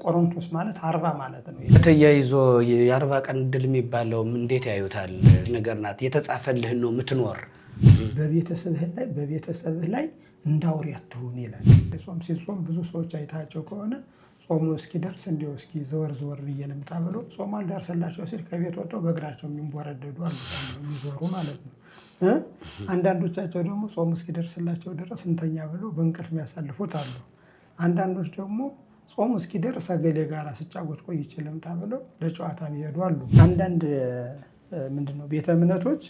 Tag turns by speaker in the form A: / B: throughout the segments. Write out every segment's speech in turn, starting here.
A: ቆሮንቶስ ማለት 40 ማለት ነው።
B: ተያይዞ የ40 ቀን ድል የሚባለው እንዴት ያዩታል? ነገር ናት የተጻፈልህ ነው የምትኖር
A: በቤተሰብህ ላይ እንዳውር ያትሁን ይላል። ጾም ሲጾም ብዙ ሰዎች አይታቸው ከሆነ ጾሙ እስኪደርስ እንዲው እስኪ ዘወር ብዬ ልምጣ ብሎ ጾሙ አልደረሰላቸው ሲል ከቤት ወጥተው በእግራቸው የሚንቦረደዱ አሉ፣ የሚዞሩ ማለት ነው። አንዳንዶቻቸው ደግሞ ጾሙ እስኪደርስላቸው ድረስ እንተኛ ብሎ በእንቅልፍ የሚያሳልፉት አሉ። አንዳንዶች ደግሞ ጾሙ እስኪደርስ አገሌ ጋር ስጫወት ቆይቼ ልምጣ ብለው ለጨዋታ የሚሄዱ አሉ። አንዳንድ ምንድነው ቤተ እምነቶች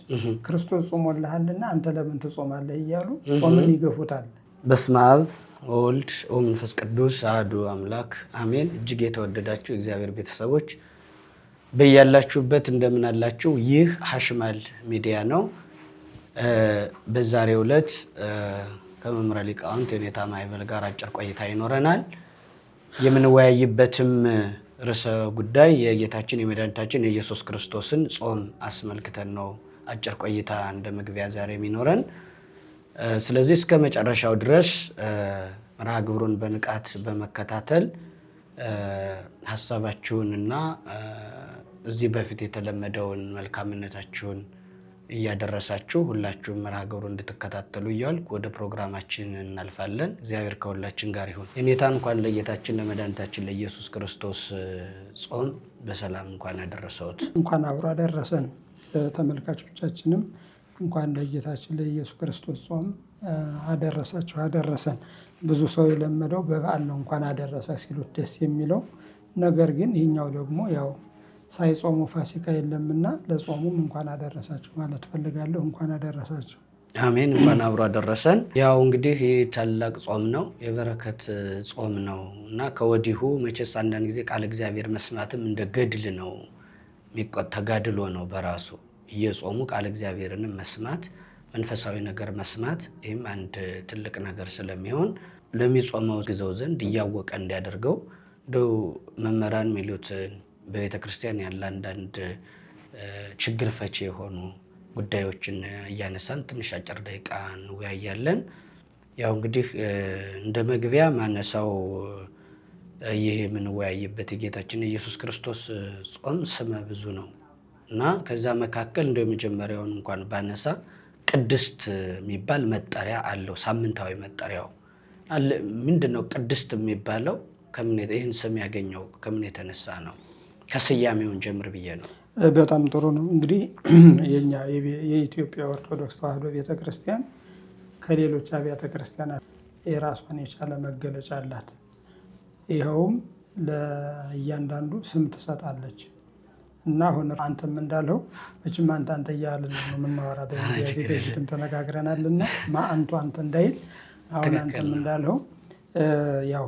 A: ክርስቶስ ጾሞልሃልና አንተ ለምን ትጾማለህ እያሉ ጾምን ይገፉታል።
B: በስመ አብ ወወልድ ወመንፈስ ቅዱስ አሐዱ አምላክ አሜን። እጅግ የተወደዳችሁ እግዚአብሔር ቤተሰቦች በያላችሁበት እንደምን አላችሁ? ይህ ሐሽማል ሚዲያ ነው። በዛሬው ዕለት ከመምህረ ሊቃውንት የኔታ ማይበል ጋር አጭር ቆይታ ይኖረናል። የምንወያይበትም ርዕሰ ጉዳይ የጌታችን የመድኃኒታችን የኢየሱስ ክርስቶስን ጾም አስመልክተን ነው አጭር ቆይታ እንደ መግቢያ ዛሬ የሚኖረን። ስለዚህ እስከ መጨረሻው ድረስ መርሃ ግብሩን በንቃት በመከታተል ሐሳባችሁንና እዚህ በፊት የተለመደውን መልካምነታችሁን እያደረሳችሁ ሁላችሁም መርሃ ግብሩን እንድትከታተሉ እያልኩ ወደ ፕሮግራማችን እናልፋለን። እግዚአብሔር ከሁላችን ጋር ይሁን። የኔታን እንኳን ለጌታችን ለመድኃኒታችን ለኢየሱስ ክርስቶስ ጾም በሰላም እንኳን አደረሰዎት።
A: እንኳን አብሮ አደረሰን። ተመልካቾቻችንም እንኳን ለጌታችን ለኢየሱስ ክርስቶስ ጾም አደረሳችሁ አደረሰን። ብዙ ሰው የለመደው በበዓል ነው እንኳን አደረሰ ሲሉት ደስ የሚለው ነገር ግን ይህኛው ደግሞ ያው ሳይጾሙ ፋሲካ የለምና ለጾሙም እንኳን አደረሳችሁ ማለት ፈልጋለሁ። እንኳን አደረሳችሁ።
B: አሜን። እንኳን አብሮ አደረሰን። ያው እንግዲህ ይህ ታላቅ ጾም ነው፣ የበረከት ጾም ነው እና ከወዲሁ መቼስ አንዳንድ ጊዜ ቃል እግዚአብሔር መስማትም እንደ ገድል ነው፣ ተጋድሎ ነው በራሱ እየጾሙ ቃል እግዚአብሔርንም መስማት፣ መንፈሳዊ ነገር መስማት፣ ይህም አንድ ትልቅ ነገር ስለሚሆን ለሚጾመው ግዘው ዘንድ እያወቀ እንዲያደርገው እንደው መምህራን የሚሉትን በቤተ ክርስቲያን ያለ አንዳንድ ችግር ፈቺ የሆኑ ጉዳዮችን እያነሳን ትንሽ አጭር ደቂቃ እንወያያለን። ያው እንግዲህ እንደ መግቢያ ማነሳው ይህ የምንወያይበት የጌታችን የኢየሱስ ክርስቶስ ጾም ስመ ብዙ ነው እና ከዛ መካከል እንደ መጀመሪያውን እንኳን ባነሳ ቅድስት የሚባል መጠሪያ አለው። ሳምንታዊ መጠሪያው አለ። ምንድነው ቅድስት የሚባለው? ይህን ስም ያገኘው ከምን የተነሳ ነው? ከስያሜውን ጀምር ብዬ ነው።
A: በጣም ጥሩ ነው። እንግዲህ የኛ የኢትዮጵያ ኦርቶዶክስ ተዋሕዶ ቤተክርስቲያን ከሌሎች አብያተ ክርስቲያናት የራሷን የቻለ መገለጫ አላት። ይኸውም ለእያንዳንዱ ስም ትሰጣለች እና አሁን አንተም እንዳለው መቼም አንተ እያልን ነው የምናወራ በዚህ በፊትም ተነጋግረናልና አንተ እንዳይል አሁን አንተም እንዳለው ያው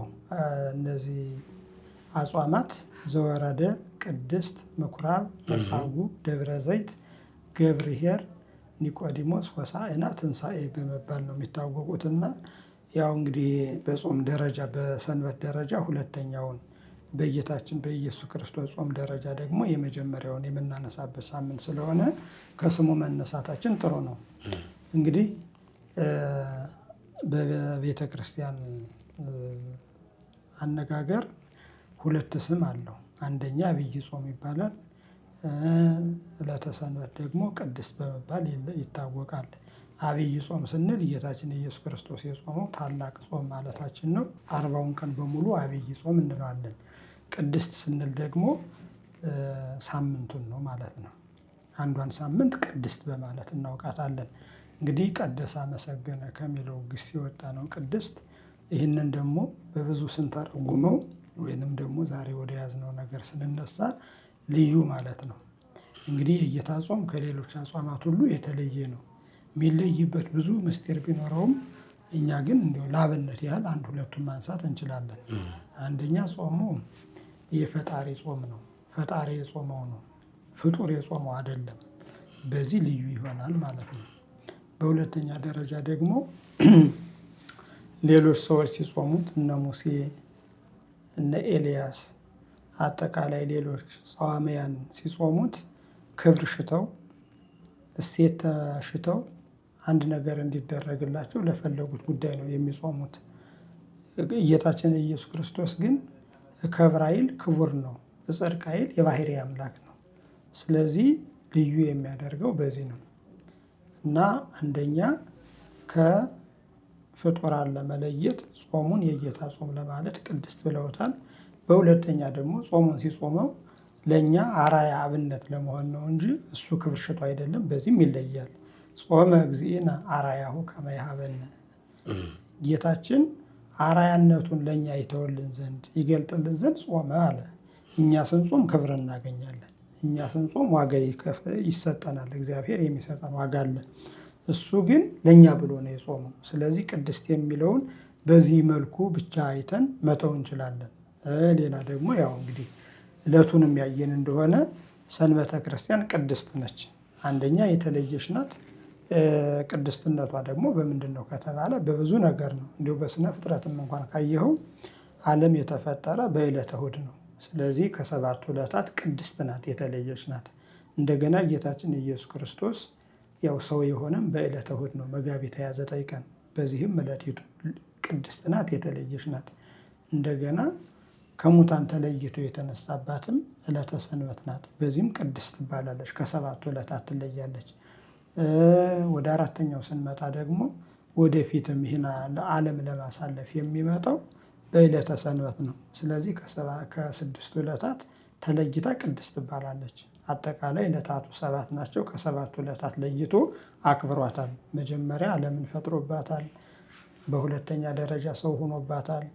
A: እነዚህ አጽዋማት ዘወረደ፣ ቅድስት፣ ምኩራብ፣ መጻጉዕ፣ ደብረ ዘይት፣ ገብርኄር፣ ኒቆዲሞስ፣ ሆሳዕና፣ ትንሣኤ በመባል ነው የሚታወቁትና ያው እንግዲህ በጾም ደረጃ በሰንበት ደረጃ ሁለተኛውን በጌታችን በኢየሱስ ክርስቶስ ጾም ደረጃ ደግሞ የመጀመሪያውን የምናነሳበት ሳምንት ስለሆነ ከስሙ መነሳታችን ጥሩ ነው። እንግዲህ በቤተ ክርስቲያን አነጋገር ሁለት ስም አለው። አንደኛ አብይ ጾም ይባላል። ዕለተ ሰንበት ደግሞ ቅድስት በመባል ይታወቃል። አብይ ጾም ስንል ጌታችን ኢየሱስ ክርስቶስ የጾመው ታላቅ ጾም ማለታችን ነው። 40ውን ቀን በሙሉ አብይ ጾም እንለዋለን። ቅድስት ስንል ደግሞ ሳምንቱን ነው ማለት ነው። አንዷን ሳምንት ቅድስት በማለት እናውቃታለን። እንግዲህ ቀደሰ አመሰገነ ከሚለው ግስ የወጣ ነው ቅድስት። ይህንን ደግሞ በብዙ ስንተረጉመው ወይንም ደግሞ ዛሬ ወደ ያዝነው ነገር ስንነሳ ልዩ ማለት ነው። እንግዲህ የጌታ ጾም ከሌሎች አጽዋማት ሁሉ የተለየ ነው። የሚለይበት ብዙ ምስጢር ቢኖረውም እኛ ግን እንዲሁ ለአብነት ያህል አንድ ሁለቱን ማንሳት እንችላለን። አንደኛ ጾሙ የፈጣሪ ጾም ነው። ፈጣሪ የጾመው ነው፣ ፍጡር የጾመው አይደለም። በዚህ ልዩ ይሆናል ማለት ነው። በሁለተኛ ደረጃ ደግሞ ሌሎች ሰዎች ሲጾሙት እነ ሙሴ እነ ኤልያስ አጠቃላይ ሌሎች ጸዋማያን ሲጾሙት ክብር ሽተው እሴት ሽተው አንድ ነገር እንዲደረግላቸው ለፈለጉት ጉዳይ ነው የሚጾሙት። ጌታችን ኢየሱስ ክርስቶስ ግን ክብር ኃይል ክቡር ነው፣ ጽድቅ ኃይል የባህሪ አምላክ ነው። ስለዚህ ልዩ የሚያደርገው በዚህ ነው እና አንደኛ ከፍጡራን ለመለየት ጾሙን የጌታ ጾም ለማለት ቅድስት ብለውታል። በሁለተኛ ደግሞ ጾሙን ሲጾመው ለእኛ አራያ አብነት ለመሆን ነው እንጂ እሱ ክብር ሽቶ አይደለም። በዚህም ይለያል። ጾመ እግዚእነ አራያሁ ከመ ይሃበነ፣ ጌታችን አራያነቱን ለእኛ ይተውልን ዘንድ ይገልጥልን ዘንድ ጾመ አለ። እኛ ስንጾም ክብር እናገኛለን። እኛ ስንጾም ዋጋ ይሰጠናል። እግዚአብሔር የሚሰጠን ዋጋ አለ። እሱ ግን ለእኛ ብሎ ነው የጾመው። ስለዚህ ቅድስት የሚለውን በዚህ መልኩ ብቻ አይተን መተው እንችላለን። ሌላ ደግሞ ያው እንግዲህ ዕለቱንም ያየን እንደሆነ ሰንበተ ክርስቲያን ቅድስት ነች። አንደኛ የተለየች ናት። ቅድስትነቷ ደግሞ በምንድን ነው ከተባለ በብዙ ነገር ነው። እንዲሁ በስነ ፍጥረትም እንኳን ካየኸው ዓለም የተፈጠረ በዕለተ እሑድ ነው። ስለዚህ ከሰባቱ ዕለታት ቅድስት ናት፣ የተለየች ናት። እንደገና ጌታችን ኢየሱስ ክርስቶስ ያው ሰው የሆነም በዕለተ እሑድ ነው፣ መጋቢት 29 ቀን። በዚህም ዕለቲቱ ቅድስት ናት፣ የተለየች ናት። እንደገና ከሙታን ተለይቶ የተነሳባትም ዕለተ ሰንበት ናት። በዚህም ቅድስት ትባላለች፣ ከሰባቱ ዕለታት ትለያለች። ወደ አራተኛው ስንመጣ ደግሞ ወደፊትም ይህን ዓለም ለማሳለፍ የሚመጣው በዕለተ ሰንበት ነው። ስለዚህ ከስድስቱ ዕለታት ተለይታ ቅድስት ትባላለች። አጠቃላይ ዕለታቱ 7 ናቸው። ከሰባቱ ዕለታት ለይቶ አክብሯታል። መጀመሪያ ዓለምን ፈጥሮባታል። በሁለተኛ ደረጃ ሰው ሆኖባታል።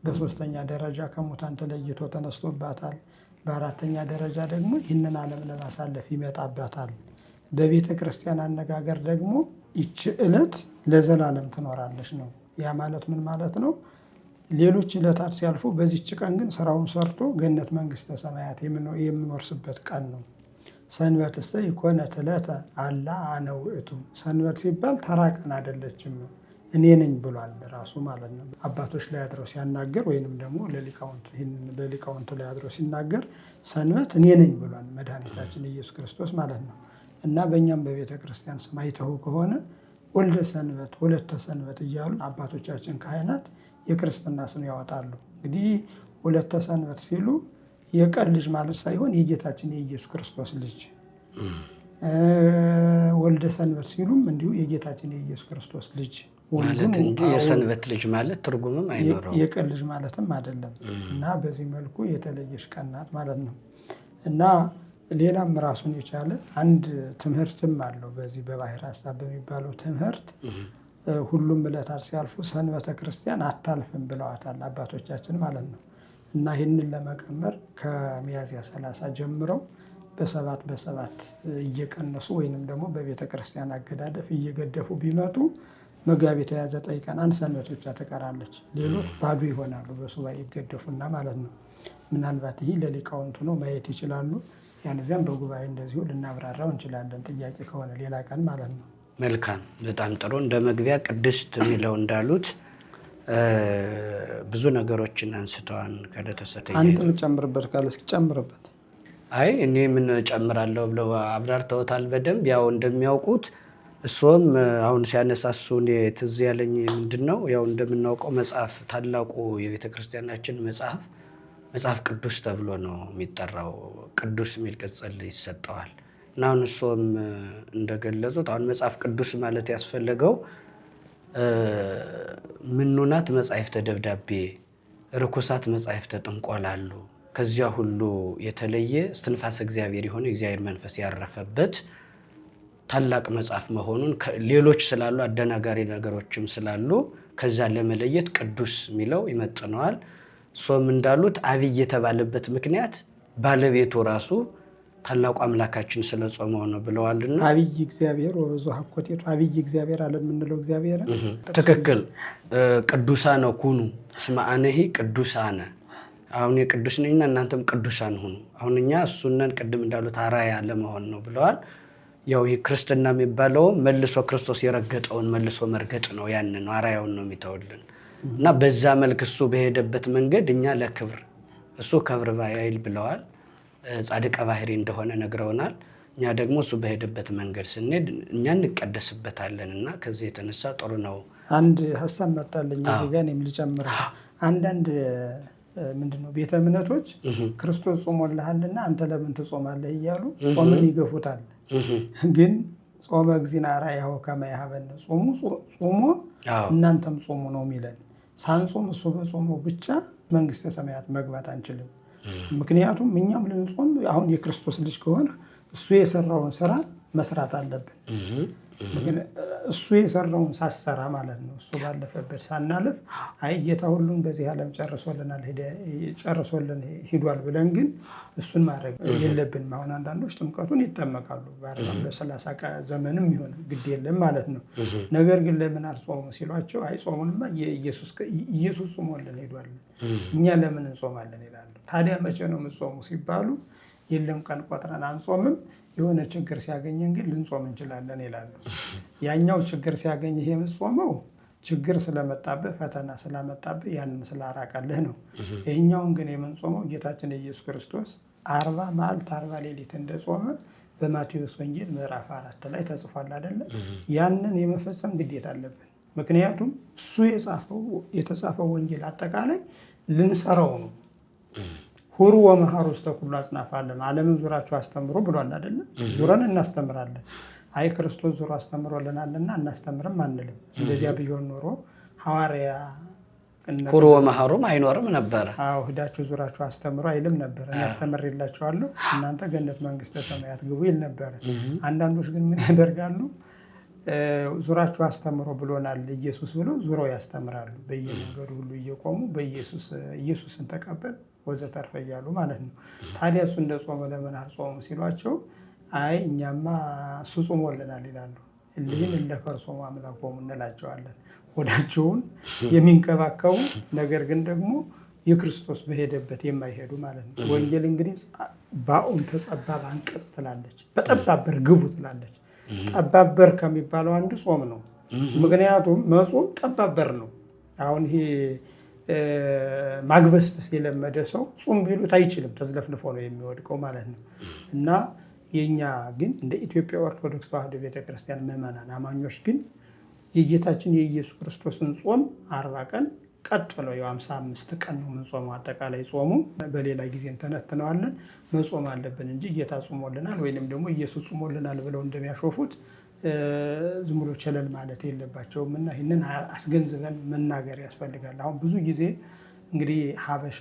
A: በሶስተኛ ደረጃ ከሙታን ተለይቶ ተነስቶባታል። በአራተኛ ደረጃ ደግሞ ይህንን ዓለም ለማሳለፍ ይመጣባታል። በቤተ ክርስቲያን አነጋገር ደግሞ ይቺ ዕለት ለዘላለም ትኖራለች ነው። ያ ማለት ምን ማለት ነው? ሌሎች ዕለታት ሲያልፉ በዚች ቀን ግን ስራውን ሰርቶ ገነት መንግስተ ሰማያት የምኖርስበት ቀን ነው። ሰንበትሰ ይኮነት ዕለተ አላ አነ ውእቱ። ሰንበት ሲባል ተራ ቀን አይደለችም፣ እኔ ነኝ ብሏል ራሱ ማለት ነው። አባቶች ላይ አድረው ሲያናገር ወይንም ደግሞ በሊቃውንቱ ላይ አድረው ሲናገር ሰንበት እኔ ነኝ ብሏል መድኃኒታችን ኢየሱስ ክርስቶስ ማለት ነው። እና በእኛም በቤተ ክርስቲያን ስም አይተው ከሆነ ወልደ ሰንበት፣ ወለተ ሰንበት እያሉ አባቶቻችን ካህናት የክርስትና ስም ያወጣሉ። እንግዲህ ወለተ ሰንበት ሲሉ የቀን ልጅ ማለት ሳይሆን የጌታችን የኢየሱስ ክርስቶስ ልጅ፣ ወልደ ሰንበት ሲሉም እንዲሁ የጌታችን የኢየሱስ ክርስቶስ ልጅ
B: ማለት እንጂ የሰንበት ልጅ ማለት ትርጉምም አይኖረው፣
A: የቀን ልጅ ማለትም አይደለም። እና በዚህ መልኩ የተለየች ቀን ናት ማለት ነው። እና ሌላም ራሱን የቻለ አንድ ትምህርትም አለው። በዚህ በባሕረ ሐሳብ በሚባለው ትምህርት ሁሉም ዕለታት ሲያልፉ ሰንበተ ክርስቲያን አታልፍም ብለዋታል አባቶቻችን ማለት ነው። እና ይህንን ለመቀመር ከሚያዝያ 30 ጀምረው በሰባት እየቀነሱ ወይንም ደግሞ በቤተ ክርስቲያን አገዳደፍ እየገደፉ ቢመጡ መጋቢት 29 ቀን አንድ ሰንበት ብቻ ትቀራለች። ሌሎች ባዶ ይሆናሉ፣ በሱባኤ ይገደፉና ማለት ነው። ምናልባት ይህ ለሊቃውንቱ ነው፣ ማየት ይችላሉ። ያንዚያም በጉባኤ እንደዚሁ ልናብራራው እንችላለን፣ ጥያቄ ከሆነ ሌላ ቀን ማለት ነው።
B: መልካም፣ በጣም ጥሩ። እንደ መግቢያ ቅድስት የሚለው እንዳሉት ብዙ ነገሮችን አንስተዋል። ከለተሰጠ
A: አንተ የምጨምርበት ካለ እስኪ ጨምርበት።
B: አይ እኔ ምን ጨምራለሁ ብለው አብራርተውታል በደንብ። ያው እንደሚያውቁት እሱም አሁን ሲያነሳሱ እኔ ትዝ ያለኝ ምንድን ነው፣ ያው እንደምናውቀው መጽሐፍ፣ ታላቁ የቤተ ክርስቲያናችን መጽሐፍ ቅዱስ ተብሎ ነው የሚጠራው። ቅዱስ የሚል ቅጽል ይሰጠዋል። እና አሁን እሱም እንደገለጹት አሁን መጽሐፍ ቅዱስ ማለት ያስፈለገው ምኑናት መጻሕፍተ ደብዳቤ፣ ርኩሳት መጻሕፍተ ጥንቆላ አሉ። ከዚያ ሁሉ የተለየ እስትንፋሰ እግዚአብሔር የሆነ እግዚአብሔር መንፈስ ያረፈበት ታላቅ መጽሐፍ መሆኑን ሌሎች ስላሉ አደናጋሪ ነገሮችም ስላሉ ከዛ ለመለየት ቅዱስ የሚለው ይመጥነዋል። እሱም እንዳሉት አብይ የተባለበት ምክንያት ባለቤቱ ራሱ ታላቁ አምላካችን ስለ ጾመው ነው ብለዋልና
A: አብይ እግዚአብሔር ወበዙ ሀኮቴቱ አብይ እግዚአብሔር አለ የምንለው እግዚአብሔር
B: ትክክል። ቅዱሳነ ኩኑ እስመ አነሂ ቅዱሳነ፣ አሁን የቅዱስ ነኝና እናንተም ቅዱሳን ሁኑ። አሁን እኛ እሱነን ቅድም እንዳሉት አራያ ለመሆን ነው ብለዋል። ያው ይህ ክርስትና የሚባለው መልሶ ክርስቶስ የረገጠውን መልሶ መርገጥ ነው። ያን ነው አራያውን ነው የሚተውልን እና በዛ መልክ እሱ በሄደበት መንገድ እኛ ለክብር እሱ ከብር ባይል ብለዋል። ጻድቀ ባህሪ እንደሆነ ነግረውናል። እኛ ደግሞ እሱ በሄደበት መንገድ ስንሄድ እኛ እንቀደስበታለን እና ከዚህ የተነሳ ጥሩ ነው።
A: አንድ ሀሳብ መጣልኝ እዚህ ጋር እኔም ልጨምረው። አንዳንድ ምንድነው ቤተ እምነቶች ክርስቶስ ጾሞልሃልና አንተ ለምን ትጾማለህ እያሉ ጾምን ይገፉታል። ግን ጾመ እግዚእነ አርአያሁ ከመ ይሃበነ ጾሙ እናንተም ጾሙ ነው የሚለን። ሳንጾም እሱ በጾመው ብቻ መንግስተ ሰማያት መግባት አንችልም። ምክንያቱም እኛም ልንጾም አሁን የክርስቶስ ልጅ ከሆነ እሱ የሰራውን ስራ መስራት አለብን። እሱ የሰራውን ሳሰራ ማለት ነው። እሱ ባለፈበት ሳናልፍ አይ ጌታ ሁሉን በዚህ ዓለም ጨርሶልን ሂዷል ብለን ግን እሱን ማድረግ የለብንም። አሁን አንዳንዶች ጥምቀቱን ይጠመቃሉ በ30 ዘመንም ይሆን ግድ የለም ማለት ነው። ነገር ግን ለምን አልጾሙ ሲሏቸው አይ ጾሙንማ ኢየሱስ ጾሞልን ሂዷል እኛ ለምን እንጾማለን ይላሉ። ታዲያ መቼ ነው የምትጾሙ ሲባሉ የለም ቀን ቆጥረን አንጾምም፣ የሆነ ችግር ሲያገኘን ግን ልንጾም እንችላለን ይላሉ። ያኛው ችግር ሲያገኝ ይሄ የምትጾመው ችግር ስለመጣብህ ፈተና ስላመጣብህ ያንን ስላራቀልህ ነው። ይህኛውን ግን የምንጾመው ጌታችን ኢየሱስ ክርስቶስ 40 መዓልት 40 ሌሊት እንደጾመ በማቴዎስ ወንጌል ምዕራፍ 4 ላይ ተጽፏል አይደለም? ያንን የመፈጸም ግዴታ አለብን። ምክንያቱም እሱ የተጻፈው ወንጌል አጠቃላይ ልንሰራው ነው። ሁሩ ወመሃሩ ውስተ ኩሉ አጽናፈ ዓለም ዓለምን ዙራችሁ አስተምሩ ብሏል አይደለም? ዙረን እናስተምራለን። አይ ክርስቶስ ዙሮ አስተምሮልናልና እናስተምርም አንልም። እንደዚያ ቢሆን ኖሮ ሐዋርያ
B: ሁሩ ወመሃሩም አይኖርም ነበረ።
A: አዎ ሂዳችሁ ዙራችሁ አስተምሩ አይልም ነበር። እኔ አስተምሬላችኋለሁ እናንተ ገነት መንግስተ ሰማያት ግቡ ይል ነበረ። አንዳንዶች ግን ምን ያደርጋሉ? ዙራችሁ አስተምሮ ብሎናል ኢየሱስ ብሎ ዙረው ያስተምራሉ። በየመንገዱ ሁሉ እየቆሙ ኢየሱስን ተቀበል ወዘተርፈ እያሉ ማለት ነው። ታዲያ እሱ እንደ ጾመ ለምን አልጾሙ ሲሏቸው አይ እኛማ እሱ ጾሞልናል ይላሉ። እሊህን እንደ ከርሶሙ አምላኮሙ እንላቸዋለን። ወዳቸውን የሚንከባከቡ ነገር ግን ደግሞ የክርስቶስ በሄደበት የማይሄዱ ማለት ነው። ወንጌል እንግዲህ ባኡን ተጸባብ አንቀጽ ትላለች፣ በጠባብ በር ግቡ ትላለች። ጠባብ በር ከሚባለው አንዱ ጾም ነው። ምክንያቱም መጾም ጠባብ በር ነው። አሁን ይሄ ማግበስበስ የለመደ ሰው ጾም ቢሉት አይችልም፣ ተዝለፍልፎ ነው የሚወድቀው ማለት ነው። እና የኛ ግን እንደ ኢትዮጵያ ኦርቶዶክስ ተዋሕዶ ቤተክርስቲያን ምዕመናን አማኞች ግን የጌታችን የኢየሱስ ክርስቶስን ጾም 40 ቀን ቀጥሎ 55 ቀን ነው የምንጾመው። አጠቃላይ ጾሙ በሌላ ጊዜ እንተነትነዋለን። መጾም አለብን እንጂ ጌታ ጾሞልናል ወይንም ደግሞ ኢየሱስ ጾሞልናል ብለው እንደሚያሾፉት ዝም ብሎ ቸለል ማለት የለባቸውም። እና ይህንን አስገንዝበን መናገር ያስፈልጋል። አሁን ብዙ ጊዜ እንግዲህ ሀበሻ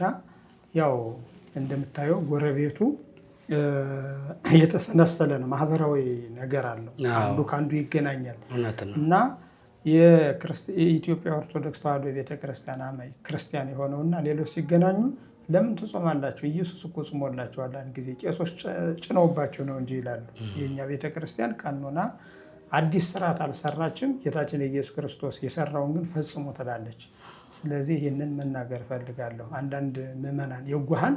A: ያው እንደምታየው ጎረቤቱ የተሰነሰለ ነው፣ ማህበራዊ ነገር አለው። አንዱ ከአንዱ ይገናኛል እና የኢትዮጵያ ኦርቶዶክስ ተዋሕዶ ቤተክርስቲያን አማኝ ክርስቲያን የሆነውና ሌሎች ሲገናኙ ለምን ትጾማላችሁ? ኢየሱስ እኮ ጾሞላችኋል። አንድ ጊዜ ቄሶች ጭነውባቸው ነው እንጂ ይላሉ። የእኛ ቤተክርስቲያን ቀኖና አዲስ ስርዓት አልሰራችም። ጌታችን ኢየሱስ ክርስቶስ የሰራውን ግን ፈጽሞ ትላለች። ስለዚህ ይህንን መናገር ፈልጋለሁ። አንዳንድ ምዕመናን የጓሃን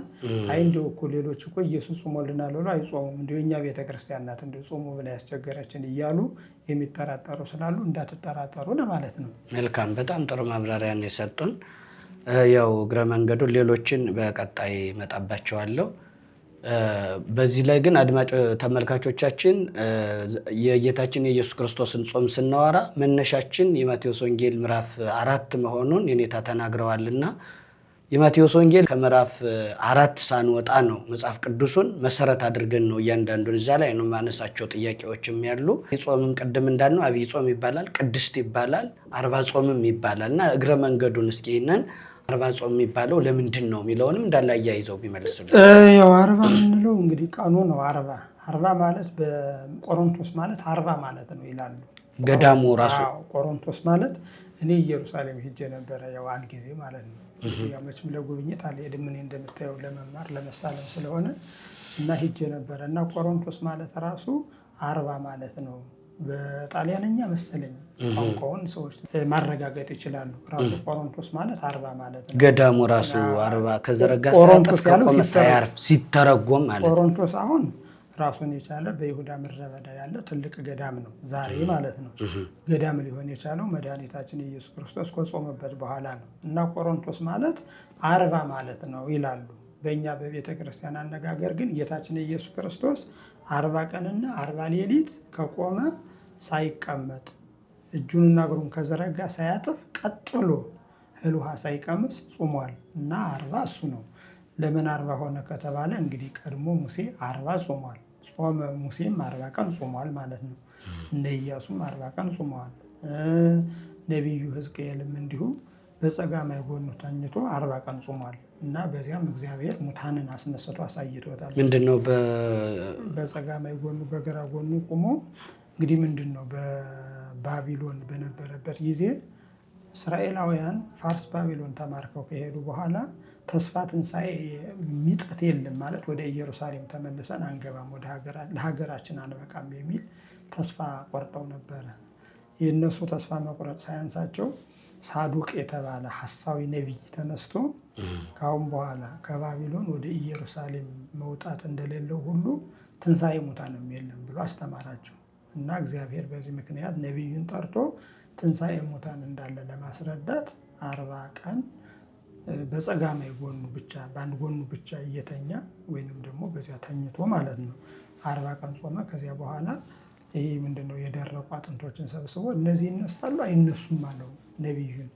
A: አይ እንደው እኮ ሌሎች እኮ ኢየሱስ ጾሞልናል ብሎ አይጾሙም፣ እንደው የእኛ ቤተክርስቲያን ናት እንደው ጾሙ ብላ ያስቸገረችን እያሉ የሚጠራጠሩ ስላሉ እንዳትጠራጠሩ ለማለት ነው።
B: መልካም፣ በጣም ጥሩ ማብራሪያ ነው የሰጡን። ያው እግረ መንገዱን ሌሎችን በቀጣይ መጣባቸዋለሁ። በዚህ ላይ ግን አድማጭ ተመልካቾቻችን የጌታችን የኢየሱስ ክርስቶስን ጾም ስናወራ መነሻችን የማቴዎስ ወንጌል ምዕራፍ 4 መሆኑን የኔታ ተናግረዋልና የማቴዎስ ወንጌል ከምዕራፍ 4 ሳንወጣ ነው መጽሐፍ ቅዱሱን መሰረት አድርገን ነው እያንዳንዱን እዛ ላይ ነው ማነሳቸው ጥያቄዎችም ያሉ። ጾምም ቅድም እንዳልነው አብይ ጾም ይባላል፣ ቅድስት ይባላል፣ 40 ጾምም ይባላል እና እግረ መንገዱን እስኪ ይህንን 40 ጾም የሚባለው ለምንድን ነው የሚለውንም እንዳላያይዘው ቢመልስልኝ።
A: ያው 40 የምንለው እንግዲህ ቀኑ ነው። 40 ማለት በቆሮንቶስ ማለት 40 ማለት ነው ይላሉ
B: ገዳሙ ራሱ።
A: ቆሮንቶስ ማለት እኔ ኢየሩሳሌም ሄጄ ነበረ ያው አንድ ጊዜ ማለት ነው። ያው መቼም ለጉብኝት አልሄድም እኔ እንደምታየው ለመማር ለመሳለም ስለሆነ እና ሄጄ ነበረ እና ቆሮንቶስ ማለት ራሱ 40 ማለት ነው። በጣሊያንኛ መሰለኝ ቋንቋውን ሰዎች ማረጋገጥ ይችላሉ። ራሱ ቆሮንቶስ ማለት 40 ማለት ነው።
B: ገዳሙ ራሱ 40 ከዘረጋ ቆሮንቶስ ያለው ሲተረጎም ማለት ነው።
A: ቆሮንቶስ አሁን ራሱን የቻለ በይሁዳ ምድረ በዳ ያለ ትልቅ ገዳም ነው ዛሬ ማለት ነው። ገዳም ሊሆን የቻለው መድኃኒታችን ኢየሱስ ክርስቶስ ከጾመበት በኋላ ነው እና ቆሮንቶስ ማለት 40 ማለት ነው ይላሉ። በእኛ በቤተ ክርስቲያን አነጋገር ግን ጌታችን ኢየሱስ ክርስቶስ 40 ቀንና 40 ሌሊት ከቆመ ሳይቀመጥ እጁንና እግሩን ከዘረጋ ሳያጥፍ ቀጥ ብሎ እህል ውሃ ሳይቀምስ ጾሟል እና 40 እሱ ነው። ለምን 40 ሆነ ከተባለ እንግዲህ ቀድሞ ሙሴ 40 ጾሟል። ጾመ ሙሴም 40 ቀን ጾሟል ማለት ነው። እነ ኢያሱም 40 ቀን ጾመዋል። ነቢዩ ሕዝቅኤልም እንዲሁ በጸጋማይ ጎኑ ተኝቶ 40 ቀን ጾሟል እና በዚያም እግዚአብሔር ሙታንን አስነስቶ አሳይቶታል።
B: ምንድነው
A: በጸጋማይ ጎኑ በግራ ጎኑ ቆሞ እንግዲህ ምንድነው በባቢሎን በነበረበት ጊዜ እስራኤላውያን ፋርስ ባቢሎን ተማርከው ከሄዱ በኋላ ተስፋ ትንሣኤ ሚጠት የለም ማለት ወደ ኢየሩሳሌም ተመልሰን አንገባም፣ ለሀገራችን አንበቃም የሚል ተስፋ ቆርጠው ነበረ። የእነሱ ተስፋ መቁረጥ ሳያንሳቸው ሳዱቅ የተባለ ሐሳዊ ነቢይ ተነስቶ ካሁን በኋላ ከባቢሎን ወደ ኢየሩሳሌም መውጣት እንደሌለው ሁሉ ትንሣኤ ሙታንም የለም ብሎ አስተማራቸው እና እግዚአብሔር በዚህ ምክንያት ነቢዩን ጠርቶ ትንሣኤ ሙታን እንዳለ ለማስረዳት 40 ቀን በጸጋማይ ጎኑ ብቻ በአንድ ጎኑ ብቻ እየተኛ ወይንም ደግሞ በዚያ ተኝቶ ማለት ነው 40 ቀን ጾመ። ከዚያ በኋላ ይሄ ምንድነው የደረቁ አጥንቶችን ሰብስቦ እነዚህ ይነሳሉ አይነሱም አለው ነቢዩን።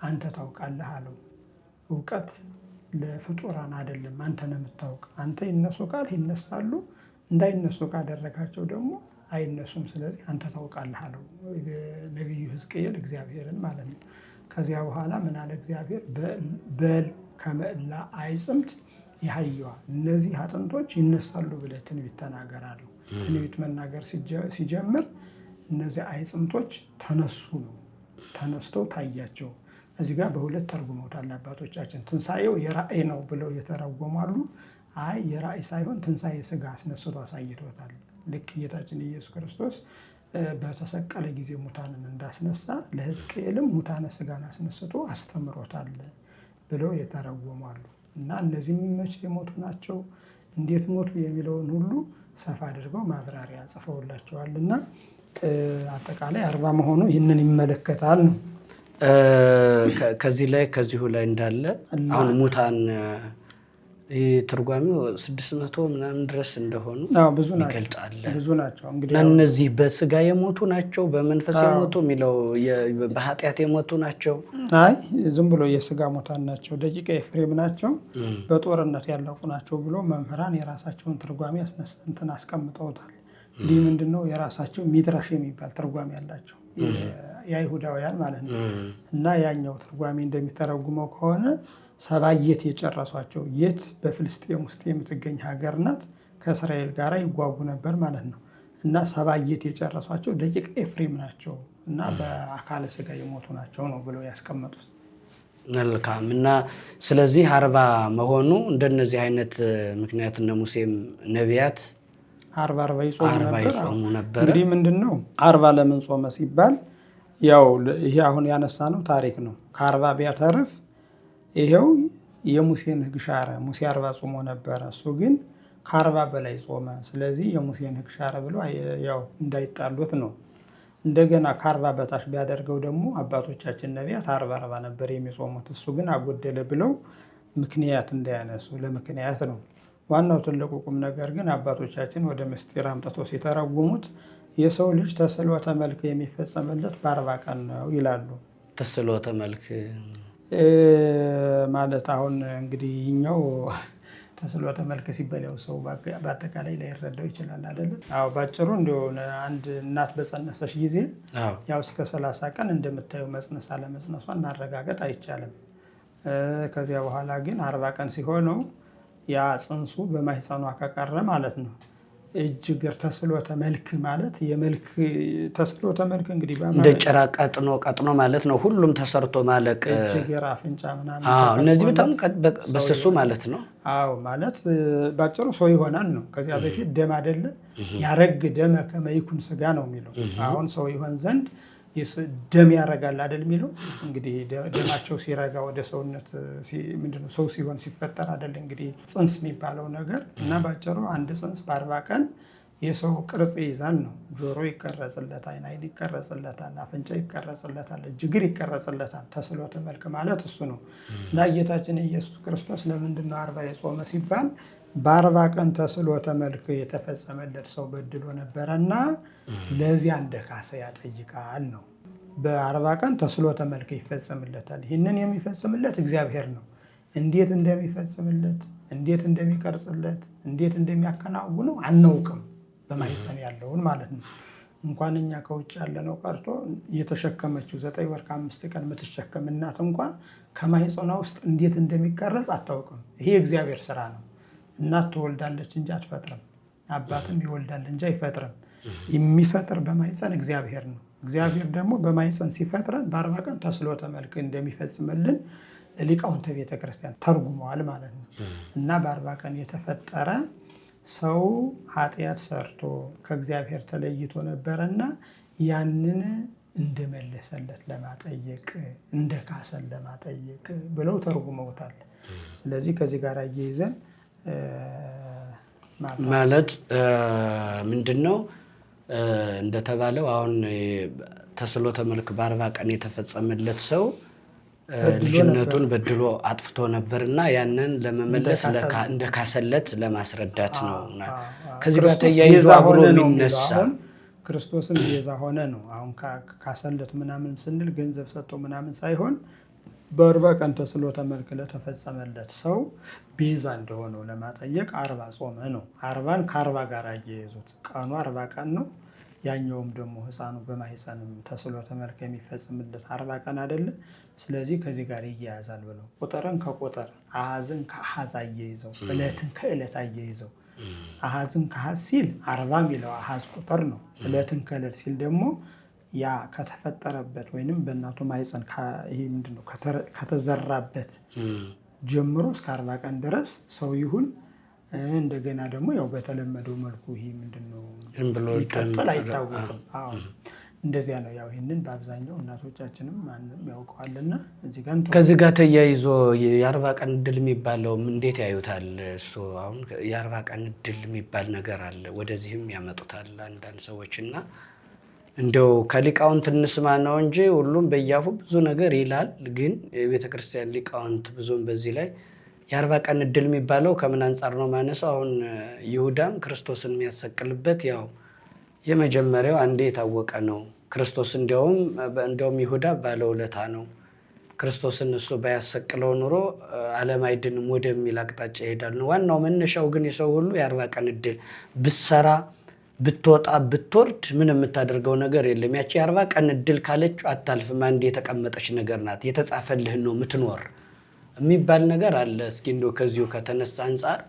A: አንተ ታውቃለህ አለው። እውቀት ለፍጡራን አይደለም፣ አንተ ነው የምታውቅ። አንተ ይነሱ ቃል ይነሳሉ፣ እንዳይነሱ ካደረጋቸው ደግሞ አይነሱም። ስለዚህ አንተ ታውቃለህ አለው ነቢዩ ሕዝቅኤል እግዚአብሔርን ማለት ነው። ከዚያ በኋላ ምን አለ እግዚአብሔር? በል ከመላ አይጽምት ይሃየዋ፣ እነዚህ አጥንቶች ይነሳሉ ብለህ ትንቢት ተናገራሉ። ትንቢት መናገር ሲጀምር እነዚህ አይጽምቶች ተነሱ ነው። ተነስተው ታያቸው። እዚህ ጋር በሁለት ተርጉመውታል አባቶቻችን። ትንሣኤው የራእይ ነው ብለው የተረጎማሉ። አይ የራእይ ሳይሆን ትንሣኤ ስጋ አስነስቶ አሳይቶታል። ልክ ጌታችን ኢየሱስ ክርስቶስ በተሰቀለ ጊዜ ሙታንን እንዳስነሳ ለሕዝቅኤልም ሙታነ ስጋን አስነስቶ አስተምሮታል ብለው የተረጎማሉ። እና እነዚህም መቼ የሞቱ ናቸው፣ እንዴት ሞቱ የሚለውን ሁሉ ሰፋ አድርገው ማብራሪያ ጽፈውላቸዋል። እና አጠቃላይ 40 መሆኑ ይህንን ይመለከታል ነው።
B: ከዚሁ ላይ እንዳለ አሁን ሙታን ትርጓሜው 600 ምናምን ድረስ እንደሆኑ ይገልጣል።
A: ብዙ ናቸው እንግዲህ
B: እነዚህ በስጋ የሞቱ ናቸው፣ በመንፈስ የሞቱ የሚለው በኃጢአት የሞቱ ናቸው።
A: አይ ዝም ብሎ የስጋ ሙታን ናቸው፣ ደቂቀ ኤፍሬም ናቸው፣ በጦርነት ያለቁ ናቸው ብሎ መምህራን የራሳቸውን ትርጓሜ እንትን አስቀምጠውታል። እንግዲህ ምንድነው የራሳቸው ሚድራሽ የሚባል ትርጓሜ ያላቸው የአይሁዳውያን ማለት ነው። እና ያኛው ትርጓሜ እንደሚተረጉመው ከሆነ ሰባየት የጨረሷቸው የት በፍልስጤም ውስጥ የምትገኝ ሀገር ናት። ከእስራኤል ጋር ይጓጉ ነበር ማለት ነው። እና ሰባየት የጨረሷቸው ደቂቀ ኤፍሬም ናቸው እና በአካለ ስጋ የሞቱ ናቸው ነው ብለው ያስቀመጡት።
B: መልካም። እና ስለዚህ 40 መሆኑ እንደነዚህ አይነት ምክንያት እነ ሙሴም ነቢያት
A: 40 ይጾሙ ነበር።
B: እንግዲህ
A: ምንድነው 40 ለምን ጾመ ሲባል ያው ይሄ አሁን ያነሳ ነው ታሪክ ነው። ከ40 ቢያተርፍ ይሄው የሙሴን ሕግ ሻረ። ሙሴ 40 ጾሞ ነበረ፣ እሱ ግን ከ40 በላይ ጾመ። ስለዚህ የሙሴን ሕግ ሻረ ብሎ ያው እንዳይጣሉት ነው። እንደገና ከ40 በታች ቢያደርገው ደግሞ አባቶቻችን ነቢያት 40 ነበር የሚጾሙት፣ እሱ ግን አጎደለ ብለው ምክንያት እንዳያነሱ ለምክንያት ነው። ዋናው ትልቁ ቁም ነገር ግን አባቶቻችን ወደ ምስጢር አምጥተው ሲተረጉሙት የሰው ልጅ ተስዕሎተ መልክ የሚፈጸምለት በ40 ቀን ነው ይላሉ።
B: ተስዕሎተ መልክ
A: ማለት አሁን እንግዲህ ይኸኛው ተስዕሎተ መልክ ሲባል ያው ሰው በአጠቃላይ ላይረዳው ይችላል አይደለ? አዎ ባጭሩ እንደሆነ አንድ እናት በጸነሰች ጊዜ ያው እስከ 30 ቀን እንደምታየው መጽነስ አለመጽነሷን ማረጋገጥ አይቻልም። ከዚያ በኋላ ግን 40 ቀን ሲሆነው ያ ጽንሱ በማህፀኗ ከቀረ ማለት ነው እጅ እግር ተስዕሎተ መልክ ማለት የመልክ ተስዕሎተ መልክ እንግዲህ
B: እንደ ጭራ ቀጥኖ ማለት ነው። ሁሉም ተሰርቶ ማለቅ
A: እጅ እግር አፍንጫ ምናምን
B: እነዚህ በጣም በስሱ ማለት ነው።
A: አዎ ማለት ባጭሩ ሰው ይሆናል ነው። ከዚያ በፊት ደም አይደለ ያረግ ደመ ከመ ይኩን ስጋ ነው የሚለው። አሁን ሰው ይሆን ዘንድ ደም ያረጋል አይደል የሚለው። እንግዲህ ደማቸው ሲረጋ ወደ ሰውነት ምንድነው ሰው ሲሆን ሲፈጠር አይደል እንግዲህ ጽንስ የሚባለው ነገር። እና ባጭሩ አንድ ጽንስ በ40 ቀን የሰው ቅርጽ ይይዛል ነው። ጆሮ ይቀረጽለታል፣ ዓይን ይቀረጽለታል፣ አፍንጫ ይቀረጽለታል፣ እጅ እግር ይቀረጽለታል። ተስዕሎተ መልክ ማለት እሱ ነው። እና ጌታችን ኢየሱስ ክርስቶስ ለምንድነው 40 የጾመ ሲባል በ40 ቀን ተስዕሎተ መልክ የተፈጸመለት ሰው በድሎ ነበረና ለዚያ እንደ ካሰ ያጠይቃል ነው። በ40 ቀን ተስሎተ መልክ ይፈጸምለታል። ይህንን የሚፈጽምለት እግዚአብሔር ነው። እንዴት እንደሚፈጽምለት፣ እንዴት እንደሚቀርጽለት፣ እንዴት እንደሚያከናውነው አናውቅም። በማህፀን ያለውን ማለት ነው። እንኳን እኛ ከውጭ ያለነው ቀርቶ የተሸከመችው 9 ወር ከ5 ቀን የምትሸከም እናት እንኳን ከማህፀኗ ውስጥ እንዴት እንደሚቀረጽ አታውቅም። ይሄ የእግዚአብሔር ስራ ነው። እናት ትወልዳለች እንጂ አትፈጥርም። አባትም ይወልዳል እንጂ አይፈጥርም። የሚፈጥር በማህፀን እግዚአብሔር ነው። እግዚአብሔር ደግሞ በማህፀን ሲፈጥረን በ40 ቀን ተስሎተ መልክ እንደሚፈጽምልን ሊቃውንተ ቤተክርስቲያን ተርጉመዋል ማለት ነው። እና በ40 ቀን የተፈጠረ ሰው ኃጢአት ሰርቶ ከእግዚአብሔር ተለይቶ ነበረና ያንን እንደመለሰለት ለማጠየቅ እንደካሰን ለማጠየቅ ብለው ተርጉመውታል። ስለዚህ ከዚህ ጋር አያይዘን
B: ማለት ምንድነው እንደተባለው አሁን ተስሎተ መልክ በ40 ቀን የተፈጸመለት ሰው ልጅነቱን በድሎ አጥፍቶ ነበርና ያንን ለመመለስ እንደካሰለት ለማስረዳት ነው። ከዚህ ጋር ተያይዞ አብሮ የሚነሳ
A: ክርስቶስም ቤዛ ሆነ ነው። አሁን ካሰለት ምናምን ስንል ገንዘብ ሰጥቶ ምናምን ሳይሆን በ40 ቀን ተስሎተ መልክ ለተፈጸመለት ሰው ቤዛ እንደሆነው ለማጠየቅ 40 ጾመ ነው። 40ን ከ40 ጋር አያይዙት። ቀኑ 40 ቀን ነው። ያኛውም ደግሞ ሕፃኑ በማህፀንም ተስሎተ መልክ የሚፈጽምለት 40 ቀን አይደለ? ስለዚህ ከዚህ ጋር ይያያዛል ብለው ቁጥርን ከቁጥር አሃዝን ከአሃዝ አያይዘው ዕለትን ከዕለት አያይዘው አሃዝን ከአሃዝ ሲል 40 የሚለው አሃዝ ቁጥር ነው። ዕለትን ከዕለት ሲል ደግሞ ያ ከተፈጠረበት ወይንም በእናቱ ማህፀን ይሄ ምንድነው ከተዘራበት ጀምሮ እስከ 40 ቀን ድረስ ሰው ይሁን እንደገና ደግሞ ያው በተለመደው መልኩ ይሄ ምንድነው ይቀጥል አይታወቅም። እንደዚያ ነው። ያው ይሄንን በአብዛኛው እናቶቻችንም ማንም ያውቀዋልና
B: ከዚህ ጋር ተያይዞ የ40 ቀን እድል የሚባለው እንዴት ያዩታል? እሱ አሁን የ40 ቀን እድል የሚባል ነገር አለ። ወደዚህም ያመጡታል አንዳንድ ሰዎችና እንደው ከሊቃውንት እንስማ ነው እንጂ ሁሉም በያፉ ብዙ ነገር ይላል። ግን የቤተክርስቲያን ሊቃውንት ብዙም በዚህ ላይ የ40 ቀን እድል የሚባለው ከምን አንጻር ነው ማነሳው? አሁን ይሁዳም ክርስቶስን የሚያሰቅልበት ያው የመጀመሪያው አንዴ የታወቀ ነው። ክርስቶስ እንዲያውም ይሁዳ ባለውለታ ነው። ክርስቶስን እሱ ባያሰቅለው ኑሮ ዓለም አይድንም ወደሚል አቅጣጫ ይሄዳል ነው ዋናው መነሻው። ግን የሰው ሁሉ የ40 ቀን እድል ብትሰራ ብትወጣ ብትወርድ ምን የምታደርገው ነገር የለም። ያቺ የ40 ቀን እድል ካለችው አታልፍም። አንዴ የተቀመጠች ነገር ናት። የተጻፈልህን ነው የምትኖር የሚባል ነገር አለ። እስኪ እንደው ከዚሁ ከተነሳ አንጻር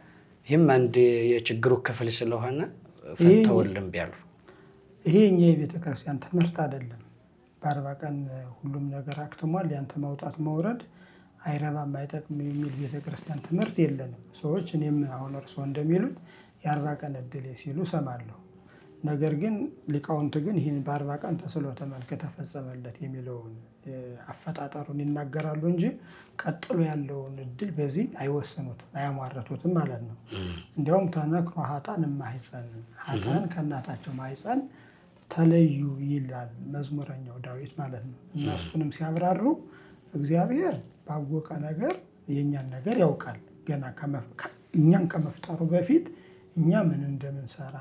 B: ይህም አንድ የችግሩ ክፍል ስለሆነ ፈተውልም ቢያሉ
A: ይሄ እኛ የቤተክርስቲያን ትምህርት አይደለም። በ40 ቀን ሁሉም ነገር አክትሟል፣ ያንተ መውጣት መውረድ አይረባም አይጠቅም የሚል ቤተክርስቲያን ትምህርት የለንም። ሰዎች እኔም አሁን እርስዎ እንደሚሉት የ40 ቀን እድል ሲሉ ሰማለሁ። ነገር ግን ሊቃውንት ግን ይህን በ40 ቀን ተስሎተ መልክ ተፈጸመለት የሚለውን አፈጣጠሩን ይናገራሉ እንጂ ቀጥሎ ያለውን እድል በዚህ አይወስኑትም፣ አያሟረቱትም ማለት ነው። እንዲያውም ተነክሮ ኃጥአን እማሕፀን ኃጥአን ከእናታቸው ማሕፀን ተለዩ ይላል መዝሙረኛው ዳዊት ማለት ነው። እነሱንም ሲያብራሩ እግዚአብሔር ባወቀ ነገር የእኛን ነገር ያውቃል። ገና እኛን ከመፍጠሩ በፊት እኛ ምን እንደምንሰራ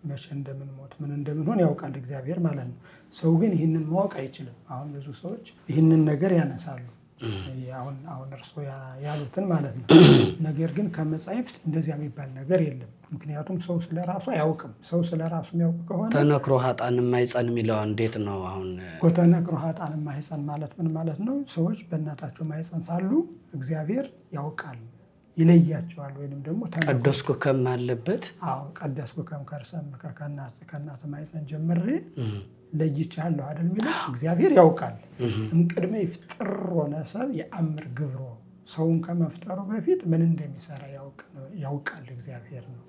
A: መቼ እንደምንሞት ምን እንደምንሆን ያውቃል እግዚአብሔር ማለት ነው። ሰው ግን ይህንን ማወቅ አይችልም። አሁን ብዙ ሰዎች ይህንን ነገር ያነሳሉ፣ አሁን እርስዎ ያሉትን ማለት ነው። ነገር ግን ከመጻሕፍት እንደዚያ የሚባል ነገር የለም። ምክንያቱም ሰው ስለራሱ አያውቅም። ሰው ስለራሱ የሚያውቅ ከሆነ
B: ተነክሮ ኃጥአን እማሕፀን የሚለው እንዴት ነው? አሁን
A: ተነክሮ ኃጥአን እማሕፀን ማለት ምን ማለት ነው? ሰዎች በእናታቸው ማሕፀን ሳሉ እግዚአብሔር ያውቃል፣ ይለያቸዋል። ወይንም ደግሞ
B: ቀደስኩ ከም አለበት።
A: አዎ ቀደስኩ ከም ከርሰም ከእናት ማሕፀን ጀምሬ ለይቻለሁ አይደል የሚለው እግዚአብሔር ያውቃል። እምቅድመ ይፍጥር ወነሰብ የአምር ግብሮ ሰውን ከመፍጠሩ በፊት ምን እንደሚሰራ ያውቃል እግዚአብሔር ነው።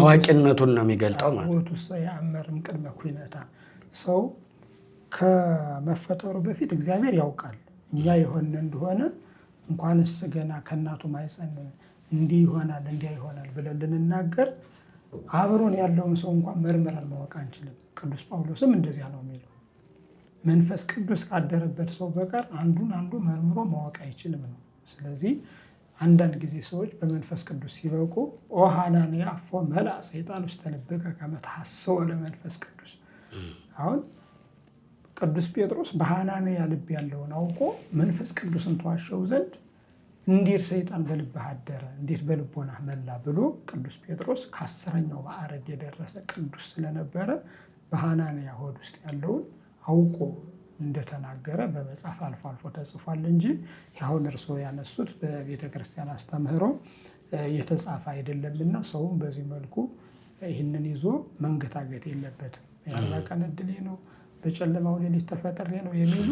B: አዋቂነቱን ነው የሚገልጠው ማለት ነው።
A: ወቱሰ የአምር እምቅድመ ኩነታ ሰው ከመፈጠሩ በፊት እግዚአብሔር ያውቃል። እኛ የሆነ እንደሆነ እንኳንስ ገና ከእናቱ ማሕፀን እንዲህ ይሆናል እንዲያ ይሆናል ብለን ልንናገር አብሮን ያለውን ሰው እንኳን መርምረን ማወቅ አንችልም። ቅዱስ ጳውሎስም እንደዚያ ነው የሚለው። መንፈስ ቅዱስ ካደረበት ሰው በቀር አንዱ መርምሮ ማወቅ አይችልም ነው። ስለዚህ አንዳንድ ጊዜ ሰዎች በመንፈስ ቅዱስ ሲበቁ ኦ ሐናንያ አፎ መልአ ሰይጣን ውስተ ልብከ ከመ ተሐስሶ ለመንፈስ ቅዱስ። አሁን ቅዱስ ጴጥሮስ በሐናንያ ልብ ያለውን አውቆ መንፈስ ቅዱስን ተዋሸው ዘንድ እንዴት ሰይጣን በልብህ አደረ፣ እንዴት በልቦናህ መላ ብሎ ቅዱስ ጴጥሮስ ከ10ኛው ማዕረግ የደረሰ ቅዱስ ስለነበረ በሐናንያ ሆድ ውስጥ ያለውን አውቆ እንደተናገረ በመጽሐፍ አልፎ አልፎ ተጽፏል እንጂ አሁን እርስዎ ያነሱት በቤተ ክርስቲያን አስተምህሮ የተጻፈ አይደለምና ሰውም በዚህ መልኩ ይህንን ይዞ መንገታገት የለበትም። የ40 ቀን ዕድሌ ነው፣ በጨለማው ሌሊት ተፈጥሬ ነው የሚሉ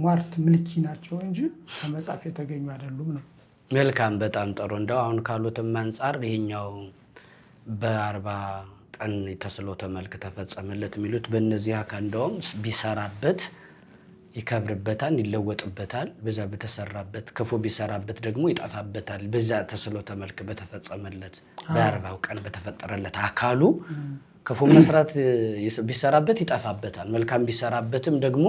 A: ሟርት ምልኪ ናቸው እንጂ ከመጽሐፍ የተገኙ አይደሉም ነው።
B: መልካም፣ በጣም ጥሩ። እንደው አሁን ካሉትም አንጻር ይሄኛው በ40 ቀን የተስሎተ መልክ ተፈጸመለት የሚሉት በእነዚህ አካል እንደውም ቢሰራበት ይከብርበታል፣ ይለወጥበታል። በዛ በተሰራበት ክፉ ቢሰራበት ደግሞ ይጠፋበታል። በዛ ተስሎተ መልክ በተፈጸመለት በ40 ቀን በተፈጠረለት አካሉ ክፉ መስራት ቢሰራበት ይጠፋበታል፣ መልካም ቢሰራበትም ደግሞ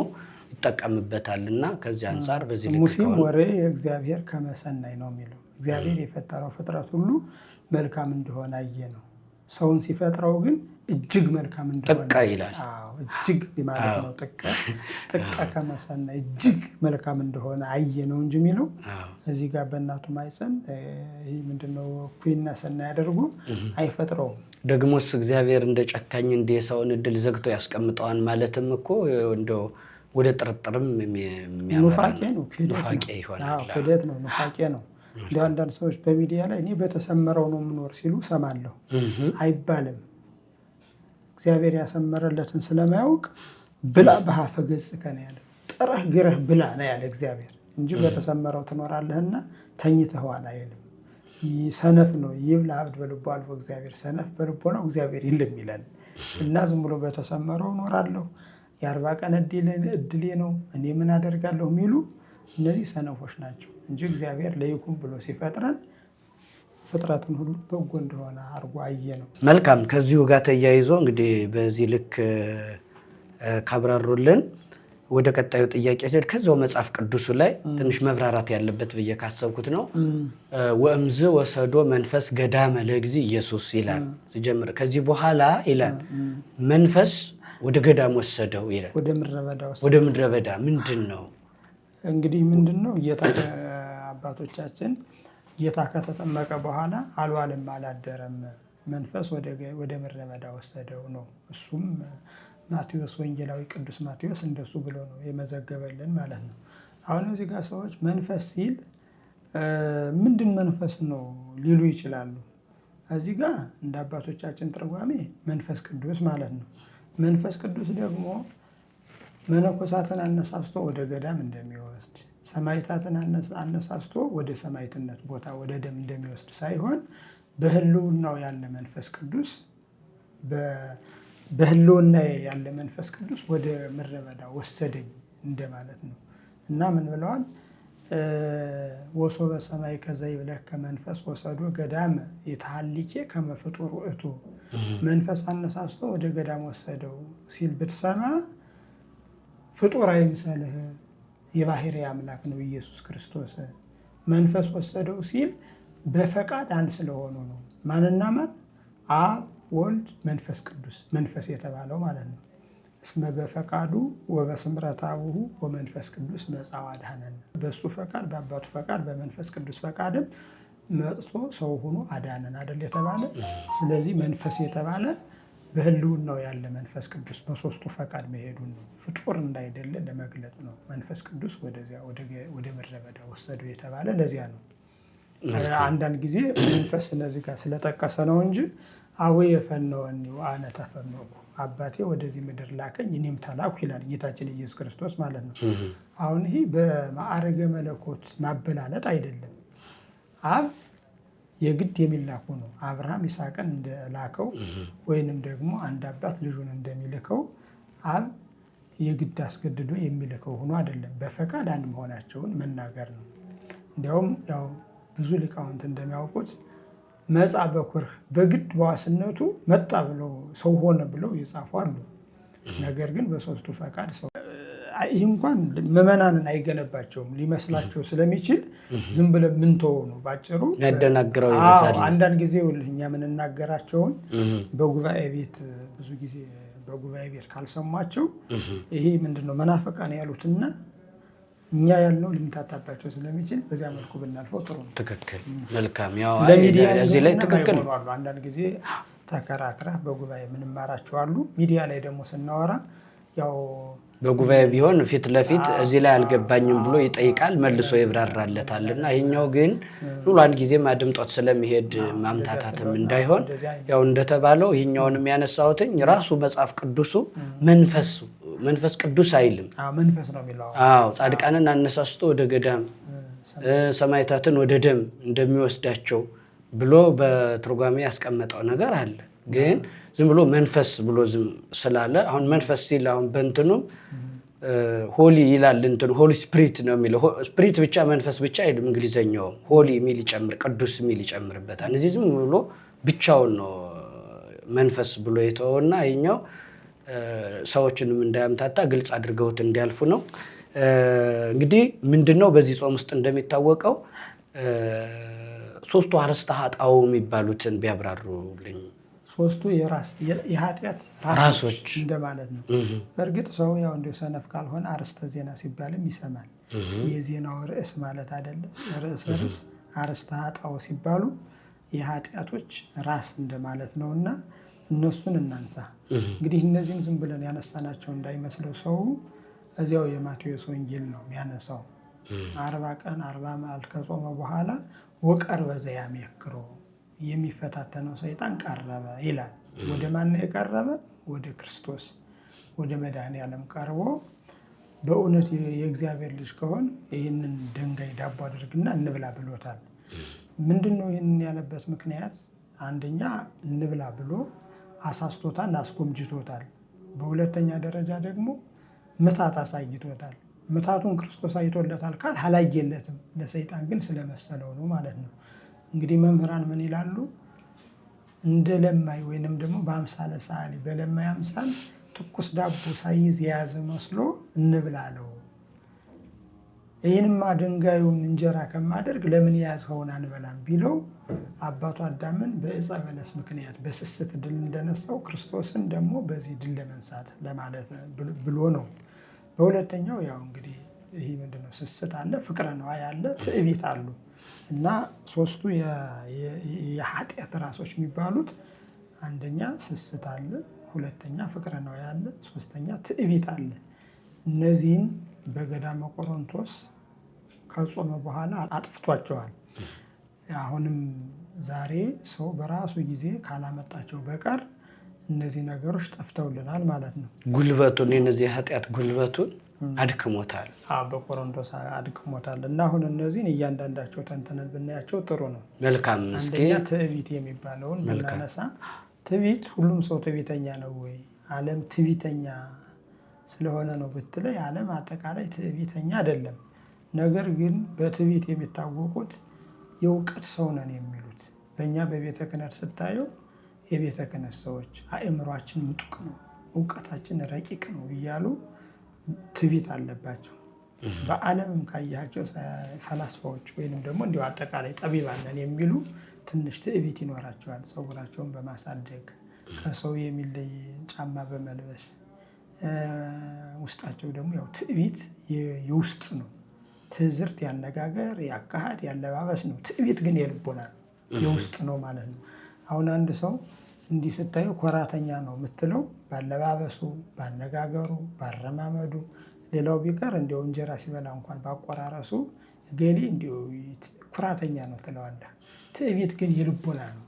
B: ይጠቀምበታል። እና ከዚህ አንጻር በዚህ ልክ
A: ሙሴም ወሬ እግዚአብሔር ከመሰናይ ነው የሚለው። እግዚአብሔር የፈጠረው ፍጥረት ሁሉ መልካም እንደሆነ አየ ነው። ሰውን ሲፈጥረው ግን እጅግ መልካም እንደሆነ
B: ጥቀ ይላል።
A: እጅግ ማለት ነው። ጥቀ ከመሰናይ እጅግ መልካም እንደሆነ አየ ነው እንጂ የሚለው እዚህ ጋር በእናቱ ማይፀን ይህ ምንድነው ኩይና ሰናይ ያደርጉ አይፈጥረውም።
B: ደግሞስ እግዚአብሔር እንደ ጨካኝ እንደ የሰውን እድል ዘግቶ ያስቀምጠዋል ማለትም እኮ እንደው ወደ ጥርጥርም
A: ኑፋቄ ነው፣ ክህደት ነው፣ ኑፋቄ ነው። እንደ አንዳንድ ሰዎች በሚዲያ ላይ እኔ በተሰመረው ነው የምኖር ሲሉ ሰማለሁ። አይባልም። እግዚአብሔር ያሰመረለትን ስለማያውቅ ብላ በሀፈ ገጽ ከነ ያለ ጥረህ ግረህ ብላ ነው ያለ እግዚአብሔር እንጂ በተሰመረው ትኖራለህና ተኝተኸዋል አይልም። ሰነፍ ነው ይብላ አብድ በልቦ አልፎ እግዚአብሔር፣ ሰነፍ በልቦ ነው እግዚአብሔር ይልም ይላል። እና ዝም ብሎ በተሰመረው እኖራለሁ የ40 ቀን ዕድሌ ነው እኔ ምን አደርጋለሁ የሚሉ እነዚህ ሰነፎች ናቸው እንጂ እግዚአብሔር ለይኩን ብሎ ሲፈጥረን ፍጥረቱን ሁሉ በጎ እንደሆነ አድርጎ አየ ነው።
B: መልካም። ከዚሁ ጋር ተያይዞ እንግዲህ በዚህ ልክ ካብራሩልን ወደ ቀጣዩ ጥያቄ ሲሄድ ከዛው መጽሐፍ ቅዱሱ ላይ ትንሽ መብራራት ያለበት ብዬ ካሰብኩት ነው። ወእምዝ ወሰዶ መንፈስ ገዳመ ለጊዜ ኢየሱስ ይላል ሲጀምር። ከዚህ በኋላ ይላል መንፈስ ወደ ገዳም ወሰደው ይላል። ወደ ምድረ በዳ ምንድን ነው
A: እንግዲህ ምንድን ነው? አባቶቻችን ጌታ ከተጠመቀ በኋላ አልዋልም አላደረም፣ መንፈስ ወደ ምድረ በዳ ወሰደው ነው። እሱም ማቴዎስ ወንጌላዊ ቅዱስ ማቴዎስ እንደሱ ብሎ ነው የመዘገበልን ማለት ነው። አሁን እዚህ ጋር ሰዎች መንፈስ ሲል ምንድን መንፈስ ነው ሊሉ ይችላሉ። እዚህ ጋር እንደ አባቶቻችን ትርጓሜ መንፈስ ቅዱስ ማለት ነው። መንፈስ ቅዱስ ደግሞ መነኮሳትን አነሳስቶ ወደ ገዳም እንደሚወስድ፣ ሰማዕታትን አነሳስቶ ወደ ሰማዕትነት ቦታ ወደ ደም እንደሚወስድ ሳይሆን በህልውናው ያለ መንፈስ ቅዱስ በህልውና ያለ መንፈስ ቅዱስ ወደ ምድረ በዳ ወሰደኝ እንደማለት ነው። እና ምን ብለዋል? ወሶበ ሰማይ ከዘይብለህ ከመንፈስ ወሰዶ ገዳም የተሃሊኬ ከመፍጡር ውእቱ፣ መንፈስ አነሳስቶ ወደ ገዳም ወሰደው ሲል ብትሰማ ፍጡር አይምሰልህ፣ የባህሪ አምላክ ነው ኢየሱስ ክርስቶስ። መንፈስ ወሰደው ሲል በፈቃድ አንድ ስለሆኑ ነው። ማንና ማን? አብ ወልድ መንፈስ ቅዱስ፣ መንፈስ የተባለው ማለት ነው። እስመ በፈቃዱ ወበስምረት አቡሁ ወመንፈስ ቅዱስ መጽአ ወአድኀነነ፣ በእሱ ፈቃድ በአባቱ ፈቃድ በመንፈስ ቅዱስ ፈቃድም መጥቶ ሰው ሆኖ አዳነን አይደል የተባለ። ስለዚህ መንፈስ የተባለ በህልውናው ያለ መንፈስ ቅዱስ በሶስቱ ፈቃድ መሄዱን ነው። ፍጡር እንዳይደለ ለመግለጥ ነው። መንፈስ ቅዱስ ወደዚያ ወደ ምድረ በዳ ወሰደው የተባለ ለዚያ ነው። አንዳንድ ጊዜ መንፈስ እነዚህ ጋር ስለጠቀሰ ነው እንጂ አቡየ ፈነወኒ ወአነ ተፈነውኩ፣ አባቴ ወደዚህ ምድር ላከኝ እኔም ተላኩ ይላል ጌታችን ኢየሱስ ክርስቶስ ማለት ነው። አሁን ይሄ በማዕረገ መለኮት ማበላለጥ አይደለም። አብ የግድ የሚላኩ ነው። አብርሃም ይስሐቅን እንደላከው ወይንም ደግሞ አንድ አባት ልጁን እንደሚልከው አብ የግድ አስገድዶ የሚልከው ሆኖ አይደለም። በፈቃድ አንድ መሆናቸውን መናገር ነው። እንዲያውም ያው ብዙ ሊቃውንት እንደሚያውቁት መጻ በኩር በግድ በዋስነቱ መጣ ብለው ሰው ሆነ ብለው ይጻፉ አሉ። ነገር ግን በሶስቱ ፈቃድ ሰው ይህ እንኳን ምዕመናንን አይገነባቸውም ሊመስላቸው ስለሚችል ዝም ብለን ምንተው ነው ባጭሩ
B: ያደናግረው ይመስላል።
A: አንዳንድ ጊዜ እኛ የምንናገራቸውን በጉባኤ ቤት ብዙ ጊዜ በጉባኤ ቤት ካልሰሟቸው ይሄ ምንድነው መናፍቃን ያሉትና እኛ ያልነው ልንታጣባቸው ስለሚችል በዚያ መልኩ ብናልፈው ጥሩ ነው።
B: ትክክል፣ መልካም። ያው
A: ለሚዲያ
B: እዚህ ላይ ትክክል
A: አንዳንድ ጊዜ ተከራክረህ በጉባኤ ምንማራቸው አሉ። ሚዲያ ላይ ደግሞ ስናወራ ያው
B: በጉባኤ ቢሆን ፊት ለፊት እዚህ ላይ አልገባኝም ብሎ ይጠይቃል፣ መልሶ ይብራራለታል። እና ይሄኛው ግን ሁሉን ጊዜም አድምጦት ስለሚሄድ ማምታታትም እንዳይሆን ያው እንደተባለው ይሄኛውን የሚያነሳውትኝ ራሱ መጽሐፍ ቅዱሱ መንፈስ ቅዱስ አይልም፣
A: መንፈስ ነው የሚለው።
B: አዎ ጻድቃንን አነሳስቶ ወደ ገዳም ሰማዕታትን ወደ ደም እንደሚወስዳቸው ብሎ በትርጓሜ ያስቀመጠው ነገር አለ። ግን ዝም ብሎ መንፈስ ብሎ ዝም ስላለ አሁን መንፈስ ሲል አሁን በእንትኑ ሆሊ ይላል፣ እንትኑ ሆሊ ስፒሪት ነው የሚለው። ስፒሪት ብቻ መንፈስ ብቻ አይደለም፣ እንግሊዘኛው ሆሊ የሚል ይጨምር፣ ቅዱስ የሚል ይጨምርበታል። እዚህ ዝም ብሎ ብቻውን ነው መንፈስ ብሎ የተወውና ይሄኛው ሰዎችንም እንዳያምታታ ግልጽ አድርገውት እንዲያልፉ ነው። እንግዲህ ምንድነው በዚህ ጾም ውስጥ እንደሚታወቀው ሶስቱ አርእስተ ኃጣውእ የሚባሉትን ቢያብራሩልኝ።
A: ሶስቱ የኃጢአት ራሶች እንደማለት ነው። በእርግጥ ሰው ያው እንደው ሰነፍ ካልሆነ አርእስተ ዜና ሲባልም ይሰማል። የዜናው ርዕስ ማለት አይደለም። ርዕስ አርእስተ ኃጣውእ ሲባሉ የኃጢአቶች ራስ እንደማለት ነውና እነሱን እናንሳ። እንግዲህ እነዚህን ዝም ብለን ያነሳናቸው እንዳይመስለው ሰው እዚያው የማቴዎስ ወንጌል ነው የሚያነሳው። 40 ቀን 40 መዓልት ከጾመ በኋላ ወቀርበ ዘያሜክሮ የሚፈታተነው ሰይጣን ቀረበ ይላል። ወደ ማን የቀረበ? ወደ ክርስቶስ ወደ መድኃኔዓለም ቀርቦ በእውነት የእግዚአብሔር ልጅ ከሆነ ይህንን ድንጋይ ዳቦ አድርግና እንብላ ብሎታል። ምንድነው ይህንን ያለበት ምክንያት? አንደኛ እንብላ ብሎ አሳስቶታል፣ አስጎምጅቶታል። በሁለተኛ ደረጃ ደግሞ ምታት አሳይቶታል። ምታቱን ክርስቶስ አይቶለታል ካል አላየለትም፣ ለሰይጣን ግን ስለመሰለው ነው ማለት ነው። እንግዲህ መምህራን ምን ይላሉ? እንደ ለማይ ወይንም ደግሞ በአምሳለ ሰዓሊ በለማይ አምሳል ትኩስ ዳቦ ሳይዝ የያዘ መስሎ እንብላለው። ይህንማ ድንጋዩን እንጀራ ከማደርግ ለምን የያዝኸውን አንበላም ቢለው አባቱ አዳምን በዕፀ በለስ ምክንያት በስስት ድል እንደነሳው ክርስቶስን ደግሞ በዚህ ድል ለመንሳት ለማለት ብሎ ነው። በሁለተኛው ያው እንግዲህ ይህ ምንድነው? ስስት አለ፣ ፍቅረ ነዋይ አለ፣ ትዕቢት አሉ እና ሶስቱ የኃጢአት ራሶች የሚባሉት አንደኛ ስስት አለ፣ ሁለተኛ ፍቅረ ነዋይ አለ፣ ሶስተኛ ትዕቢት አለ። እነዚህን በገዳመ ቆሮንቶስ ከጾመ በኋላ አጥፍቷቸዋል። አሁንም ዛሬ ሰው በራሱ ጊዜ ካላመጣቸው በቀር እነዚህ ነገሮች ጠፍተውልናል ማለት ነው።
B: ጉልበቱን የነዚህ ኃጢአት ጉልበቱን አድክሞታል።
A: በቆሮንቶስ አድክሞታል እና አሁን እነዚህን እያንዳንዳቸው ተንትነን ብናያቸው ጥሩ ነው።
B: መልካም።
A: አንደኛ ትዕቢት የሚባለውን ብናነሳ፣ ትዕቢት ሁሉም ሰው ትዕቢተኛ ነው ወይ? ዓለም ትዕቢተኛ ስለሆነ ነው ብትለይ፣ ዓለም አጠቃላይ ትዕቢተኛ አይደለም። ነገር ግን በትዕቢት የሚታወቁት የእውቀት ሰው ነን የሚሉት በእኛ በቤተ ክህነት ስታየው የቤተ ክህነት ሰዎች አእምሯችን ምጡቅ ነው፣ እውቀታችን ረቂቅ ነው እያሉ ትዕቢት አለባቸው። በዓለምም ካያቸው ፈላስፋዎች ወይንም ደግሞ እንዲሁ አጠቃላይ ጠቢባን ነን የሚሉ ትንሽ ትዕቢት ይኖራቸዋል። ፀጉራቸውን በማሳደግ ከሰው የሚለይ ጫማ በመልበስ ውስጣቸው ደግሞ ያው ትዕቢት የውስጥ ነው። ትዝርት ያነጋገር፣ ያካሃድ፣ ያለባበስ ነው። ትዕቢት ግን የልቦና የውስጥ ነው ማለት ነው። አሁን አንድ ሰው እንዲህ ስታዩ ኮራተኛ ነው የምትለው ባለባበሱ፣ ባነጋገሩ፣ ባረማመዱ፣ ሌላው ቢቀር እንዲያው እንጀራ ሲበላ እንኳን ባቆራረሱ ገሌ እንዲሁ ኩራተኛ ነው ትለዋለህ። ትዕቢት ግን የልቦና ነው።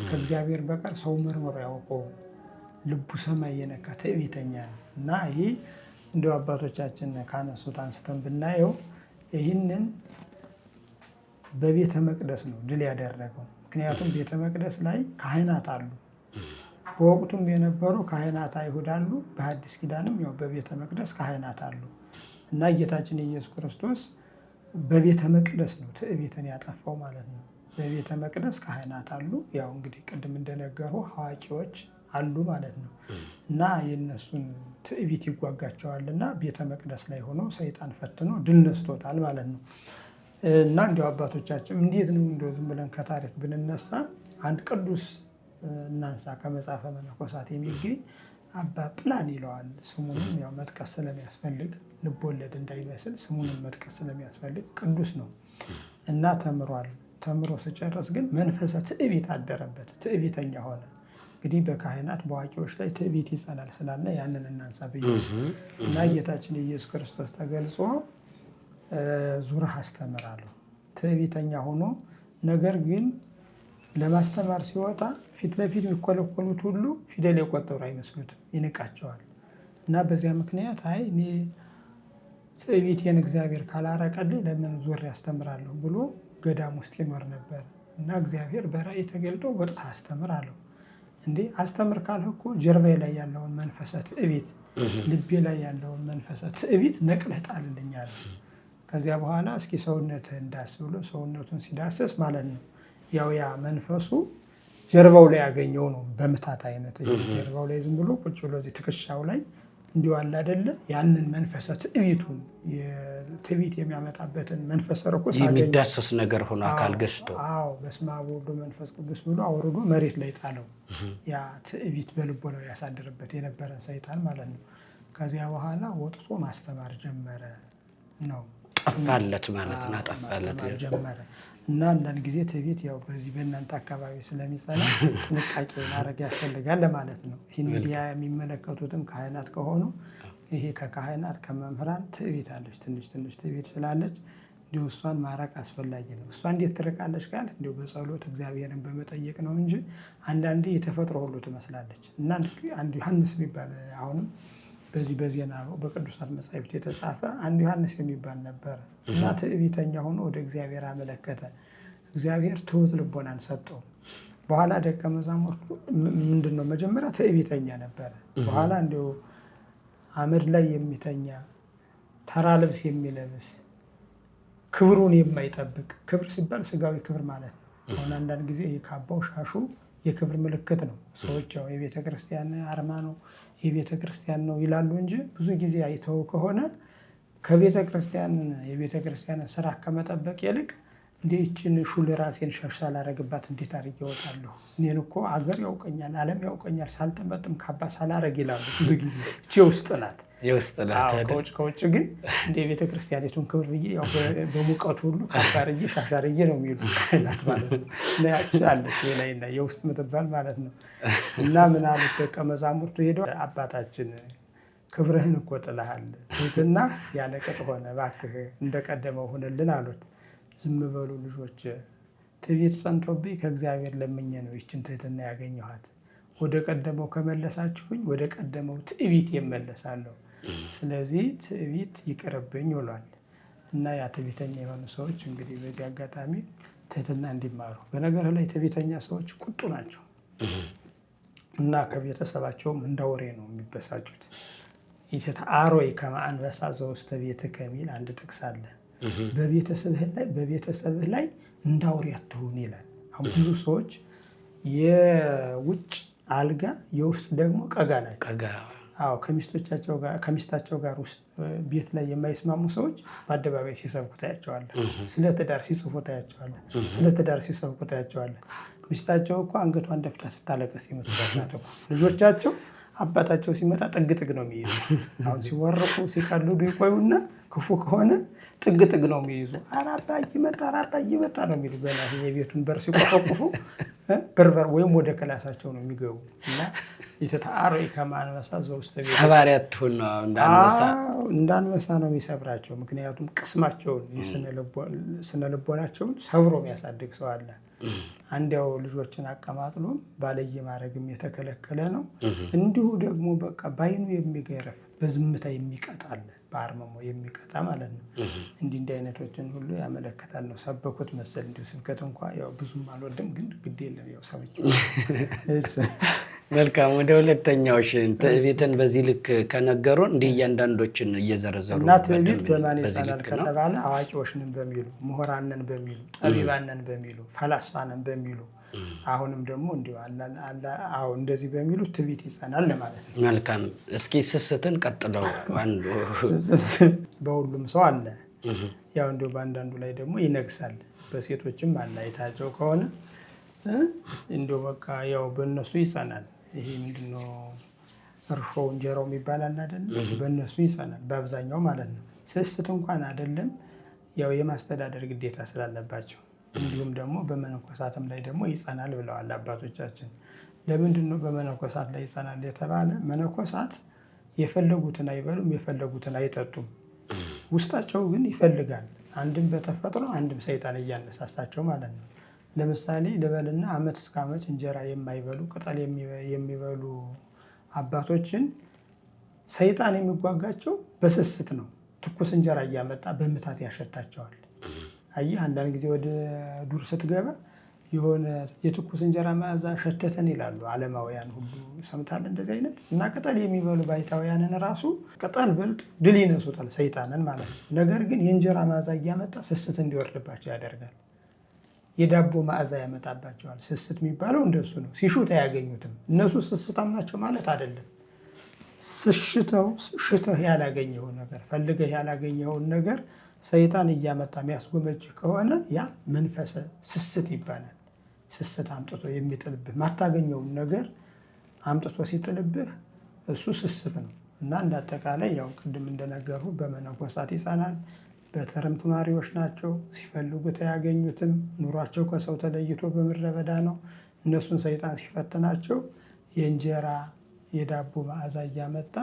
A: ከእግዚአብሔር በቀር ሰው መርምሮ ያውቀው ልቡ ሰማይ የነካ ትዕቢተኛ ነው እና ይህ እንዲያው አባቶቻችን ካነሱት አንስተን ብናየው ይህንን በቤተ መቅደስ ነው ድል ያደረገው። ምክንያቱም ቤተ መቅደስ ላይ ካህናት አሉ። በወቅቱም የነበሩ ካህናት አይሁድ አሉ። በሐዲስ ኪዳንም ያው በቤተ መቅደስ ካህናት አሉ እና ጌታችን ኢየሱስ ክርስቶስ በቤተ መቅደስ ነው ትዕቢትን ያጠፋው ማለት ነው። በቤተ መቅደስ ካህናት አሉ። ያው እንግዲህ ቅድም እንደነገሩ አዋቂዎች አሉ ማለት ነው እና የነሱን ትዕቢት ይጓጋቸዋልና ቤተ መቅደስ ላይ ሆኖ ሰይጣን ፈትኖ ድል ነስቶታል ማለት ነው። እና እንዲያው አባቶቻችን እንዴት ነው እንደው ዝም ብለን ከታሪክ ብንነሳ አንድ ቅዱስ እናንሳ። ከመጽሐፈ መነኮሳት የሚገኝ አባ ጵላን ይለዋል። ስሙንም ያው መጥቀስ ስለሚያስፈልግ ልቦለድ እንዳይመስል ስሙንም መጥቀስ ስለሚያስፈልግ ቅዱስ ነው እና ተምሯል። ተምሮ ስጨረስ ግን መንፈሰ ትዕቢት አደረበት፣ ትዕቢተኛ ሆነ። እንግዲህ በካህናት በአዋቂዎች ላይ ትዕቢት ይጸናል ስላለ ያንን እናንሳ ብዬ እና ጌታችን ኢየሱስ ክርስቶስ ተገልጾ ዙረህ አስተምር አለው። ትዕቢተኛ ሆኖ ነገር ግን ለማስተማር ሲወጣ ፊት ለፊት የሚኮለኮሉት ሁሉ ፊደል የቆጠሩ አይመስሉትም፣ ይንቃቸዋል። እና በዚያ ምክንያት አይ እኔ ትዕቢቴን እግዚአብሔር ካላረቀልኝ ለምን ዞር ያስተምራለሁ ብሎ ገዳም ውስጥ ይኖር ነበር። እና እግዚአብሔር በራእይ ተገልጦ ወጥተህ አስተምር አለው። እንዴ አስተምር ካልህ እኮ ጀርባዬ ላይ ያለውን መንፈሰ ትዕቢት፣ ልቤ ላይ ያለውን መንፈሰ ትዕቢት ነቅለህ ጣልልኝ አለ። ከዚያ በኋላ እስኪ ሰውነትህ እንዳስ ብሎ ሰውነቱን ሲዳሰስ ማለት ነው ያው ያ መንፈሱ ጀርባው ላይ ያገኘው ነው። በምታት አይነት ጀርባው ላይ ዝም ብሎ ቁጭ ብሎ እዚህ ትከሻው ላይ እንዲሁ አለ አይደለ? ያንን መንፈሰ ትዕቢቱን ትዕቢት የሚያመጣበትን መንፈሰ ርኩስ
B: የሚዳሰስ ነገር ሆኖ አካል ገዝቶ
A: በስመ አብ ወወልድ ወመንፈስ ቅዱስ ብሎ አውርዶ መሬት ላይ ጣለው። ያ ትዕቢት በልቦ ነው ያሳደረበት የነበረን ሰይጣን ማለት ነው። ከዚያ በኋላ ወጥቶ ማስተማር ጀመረ ነው።
B: ጠፋለት ማለት ነው። ጠፋለት
A: ጀመረ እና አንዳንድ ጊዜ ትዕቢት ያው በዚህ በእናንተ አካባቢ ስለሚጸና ጥንቃቄ ማድረግ ያስፈልጋል ለማለት ነው። ይህን ሚዲያ የሚመለከቱትም ካህናት ከሆኑ ይሄ ከካህናት ከመምህራን ትዕቢት አለች፣ ትንሽ ትዕቢት ስላለች እንዲሁ እሷን ማራቅ አስፈላጊ ነው። እሷ እንዴት ትርቃለች ካለ እንዲሁ በጸሎት እግዚአብሔርን በመጠየቅ ነው እንጂ አንዳንዴ የተፈጥሮ ሁሉ ትመስላለች። እና አንድ ዮሐንስ የሚባል አሁንም በዚህ በዜና በቅዱሳት መጻሕፍት የተጻፈ አንድ ዮሐንስ የሚባል ነበር እና ትዕቢተኛ ሆኖ ወደ እግዚአብሔር አመለከተ። እግዚአብሔር ትሁት ልቦናን ሰጠው። በኋላ ደቀ መዛሙርቱ ምንድን ነው መጀመሪያ ትዕቢተኛ ነበረ። በኋላ እንዲሁ አመድ ላይ የሚተኛ ተራ ልብስ የሚለብስ ክብሩን የማይጠብቅ፣ ክብር ሲባል ስጋዊ ክብር ማለት ነው። አሁን አንዳንድ ጊዜ ካባው ሻሹ የክብር ምልክት ነው። ሰዎች ያው የቤተ ክርስቲያን አርማ ነው የቤተ ክርስቲያን ነው ይላሉ እንጂ ብዙ ጊዜ አይተው ከሆነ ከቤተ ክርስቲያን የቤተ ክርስቲያንን ስራ ከመጠበቅ ይልቅ እንዴችን ሹል ራሴን ሸሽ ሳላረግባት እንዴት አድርጌ እወጣለሁ? እኔን እኮ አገር ያውቀኛል፣ ዓለም ያውቀኛል ሳልጠመጥም ካባ ሳላረግ ይላሉ። ብዙ ጊዜ እቺ ውስጥ ናት። ከውጭ ግን እንደ ቤተ ክርስቲያኒቱን ክብር ብዬ በሙቀቱ ሁሉ ካባ አርጌ ሻሽ አርጌ ነው የሚሉ ናት ማለት ነው። ያቺ አለች ሌላይና የውስጥ ምትባል ማለት ነው። እና ምን አሉት ደቀ መዛሙርቱ ሄደው አባታችን ክብርህን እኮ ጥለሃል፣ ትህትና ያለ ቅጥ ሆነ፣ እባክህ እንደቀደመው ሁንልን አሉት። ዝም በሉ ልጆች፣ ትዕቢት ጸንቶብኝ ከእግዚአብሔር ለምኜ ነው ይችን ትህትና ያገኘኋት። ወደ ቀደመው ከመለሳችሁኝ ወደ ቀደመው ትዕቢት የመለሳለሁ። ስለዚህ ትዕቢት ይቅርብኝ ብሏል። እና ያ ትዕቢተኛ የሆኑ ሰዎች እንግዲህ በዚህ አጋጣሚ ትህትና እንዲማሩ። በነገር ላይ ትዕቢተኛ ሰዎች ቁጡ ናቸው እና ከቤተሰባቸውም እንዳወሬ ነው የሚበሳጩት። ይተአሮይ ከመ አንበሳ ዘውስተ ቤትከ የሚል አንድ ጥቅስ አለ። በቤተሰብህ ላይ እንዳውሬ አትሁን ይላል። አሁን ብዙ ሰዎች የውጭ አልጋ የውስጥ ደግሞ ቀጋ ናቸው። ከሚስታቸው ጋር ቤት ላይ የማይስማሙ ሰዎች በአደባባይ ሲሰብኩ ታያቸዋለህ። ስለ ትዳር ሲጽፉ ታያቸዋለህ። ስለ ትዳር ሲሰብኩ ታያቸዋለህ። ሚስታቸው እኮ አንገቷን ደፍታ ስታለቅስ የምትባት ናት እኮ። ልጆቻቸው አባታቸው ሲመጣ ጥግ ነው የሚይዙ። አሁን ሲወርቁ ሲቀልዱ ይቆዩና ክፉ ከሆነ ጥግ ነው የሚይዙ። ኧረ አባዬ መጣ ነው የሚሉ። ገና የቤቱን በር ሲቆፈቁፉ በርበር ወይም ወደ ክላሳቸው ነው የሚገቡ። እና የተተአሮይ ከመ አንበሳ ዘውስተ ቤትከ
B: ሰባሪ አትሁን ነው
A: እንዳንበሳ ነው የሚሰብራቸው። ምክንያቱም ቅስማቸውን ስነ ልቦናቸውን ሰብሮ የሚያሳድግ ሰው አለ። አንዲያው ልጆችን አቀማጥሎም ባለየ ማድረግም የተከለከለ ነው። እንዲሁ ደግሞ በቃ ባይኑ የሚገረፍ በዝምታ የሚቀጣል፣ በአርመሞ የሚቀጣ ማለት ነው። እንዲህ አይነቶችን ሁሉ ያመለከታል ነው። ሰበኩት መሰል እንዲሁ ስብከት እንኳ ያው ብዙም አልወድም፣ ግን ግድ የለም ያው ሰብቼ።
B: መልካም፣ ወደ ሁለተኛዎች ትዕቢትን በዚህ ልክ ከነገሩን እንዲህ እያንዳንዶችን እየዘረዘሩ
A: እና ትዕቢት በማን ይጸናል ከተባለ አዋቂዎች ነን በሚሉ፣ ምሁራን ነን በሚሉ፣ ጠቢባን ነን በሚሉ፣ ፈላስፋ ነን በሚሉ፣ አሁንም ደግሞ እንዲሁ እንደዚህ በሚሉ ትዕቢት ይጸናል ለማለት ነው።
B: መልካም። እስኪ ስስትን ቀጥለው አንዱ
A: በሁሉም ሰው አለ። ያው እንዲሁ በአንዳንዱ ላይ ደግሞ ይነግሳል። በሴቶችም አለ። አይታቸው ከሆነ እንዲሁ በቃ ያው በእነሱ ይጸናል። ይሄ ምንድነው እርሾ እንጀራው የሚባላል አይደለም፣ በእነሱ ይጸናል በአብዛኛው ማለት ነው። ስስት እንኳን አይደለም ያው የማስተዳደር ግዴታ ስላለባቸው፣ እንዲሁም ደግሞ በመነኮሳትም ላይ ደግሞ ይጸናል ብለዋል አባቶቻችን። ለምንድን ነው በመነኮሳት ላይ ይጸናል የተባለ? መነኮሳት የፈለጉትን አይበሉም፣ የፈለጉትን አይጠጡም። ውስጣቸው ግን ይፈልጋል። አንድም በተፈጥሮ አንድም ሰይጣን እያነሳሳቸው ማለት ነው። ለምሳሌ ልበልና ዓመት እስከ ዓመት እንጀራ የማይበሉ ቅጠል የሚበሉ አባቶችን ሰይጣን የሚጓጋቸው በስስት ነው። ትኩስ እንጀራ እያመጣ በምታት ያሸታቸዋል። አየህ፣ አንዳንድ ጊዜ ወደ ዱር ስትገባ የሆነ የትኩስ እንጀራ መዓዛ ሸተተን ይላሉ ዓለማውያን ሁሉ ሰምታል። እንደዚህ አይነት እና ቅጠል የሚበሉ ባይታውያንን ራሱ ቅጠል በልጥ ድል ይነሱታል ሰይጣንን ማለት ነው። ነገር ግን የእንጀራ መዓዛ እያመጣ ስስት እንዲወርድባቸው ያደርጋል። የዳቦ መዓዛ ያመጣባቸዋል። ስስት የሚባለው እንደሱ ነው። ሲሹት አያገኙትም። እነሱ ስስታም ናቸው ማለት አይደለም። ሽተህ ያላገኘውን ነገር ፈልገህ ያላገኘውን ነገር ሰይጣን እያመጣ የሚያስጎመጅህ ከሆነ ያ መንፈሰ ስስት ይባላል። ስስት አምጥቶ የሚጥልብህ ማታገኘውን ነገር አምጥቶ ሲጥልብህ እሱ ስስት ነው። እና እንዳጠቃላይ ያው ቅድም እንደነገሩ በመነኮሳት ይጸናል። በተረምት ኗሪዎች ናቸው። ሲፈልጉት አያገኙትም። ኑሯቸው ከሰው ተለይቶ በምድረ በዳ ነው። እነሱን ሰይጣን ሲፈትናቸው የእንጀራ የዳቦ መዓዛ እያመጣ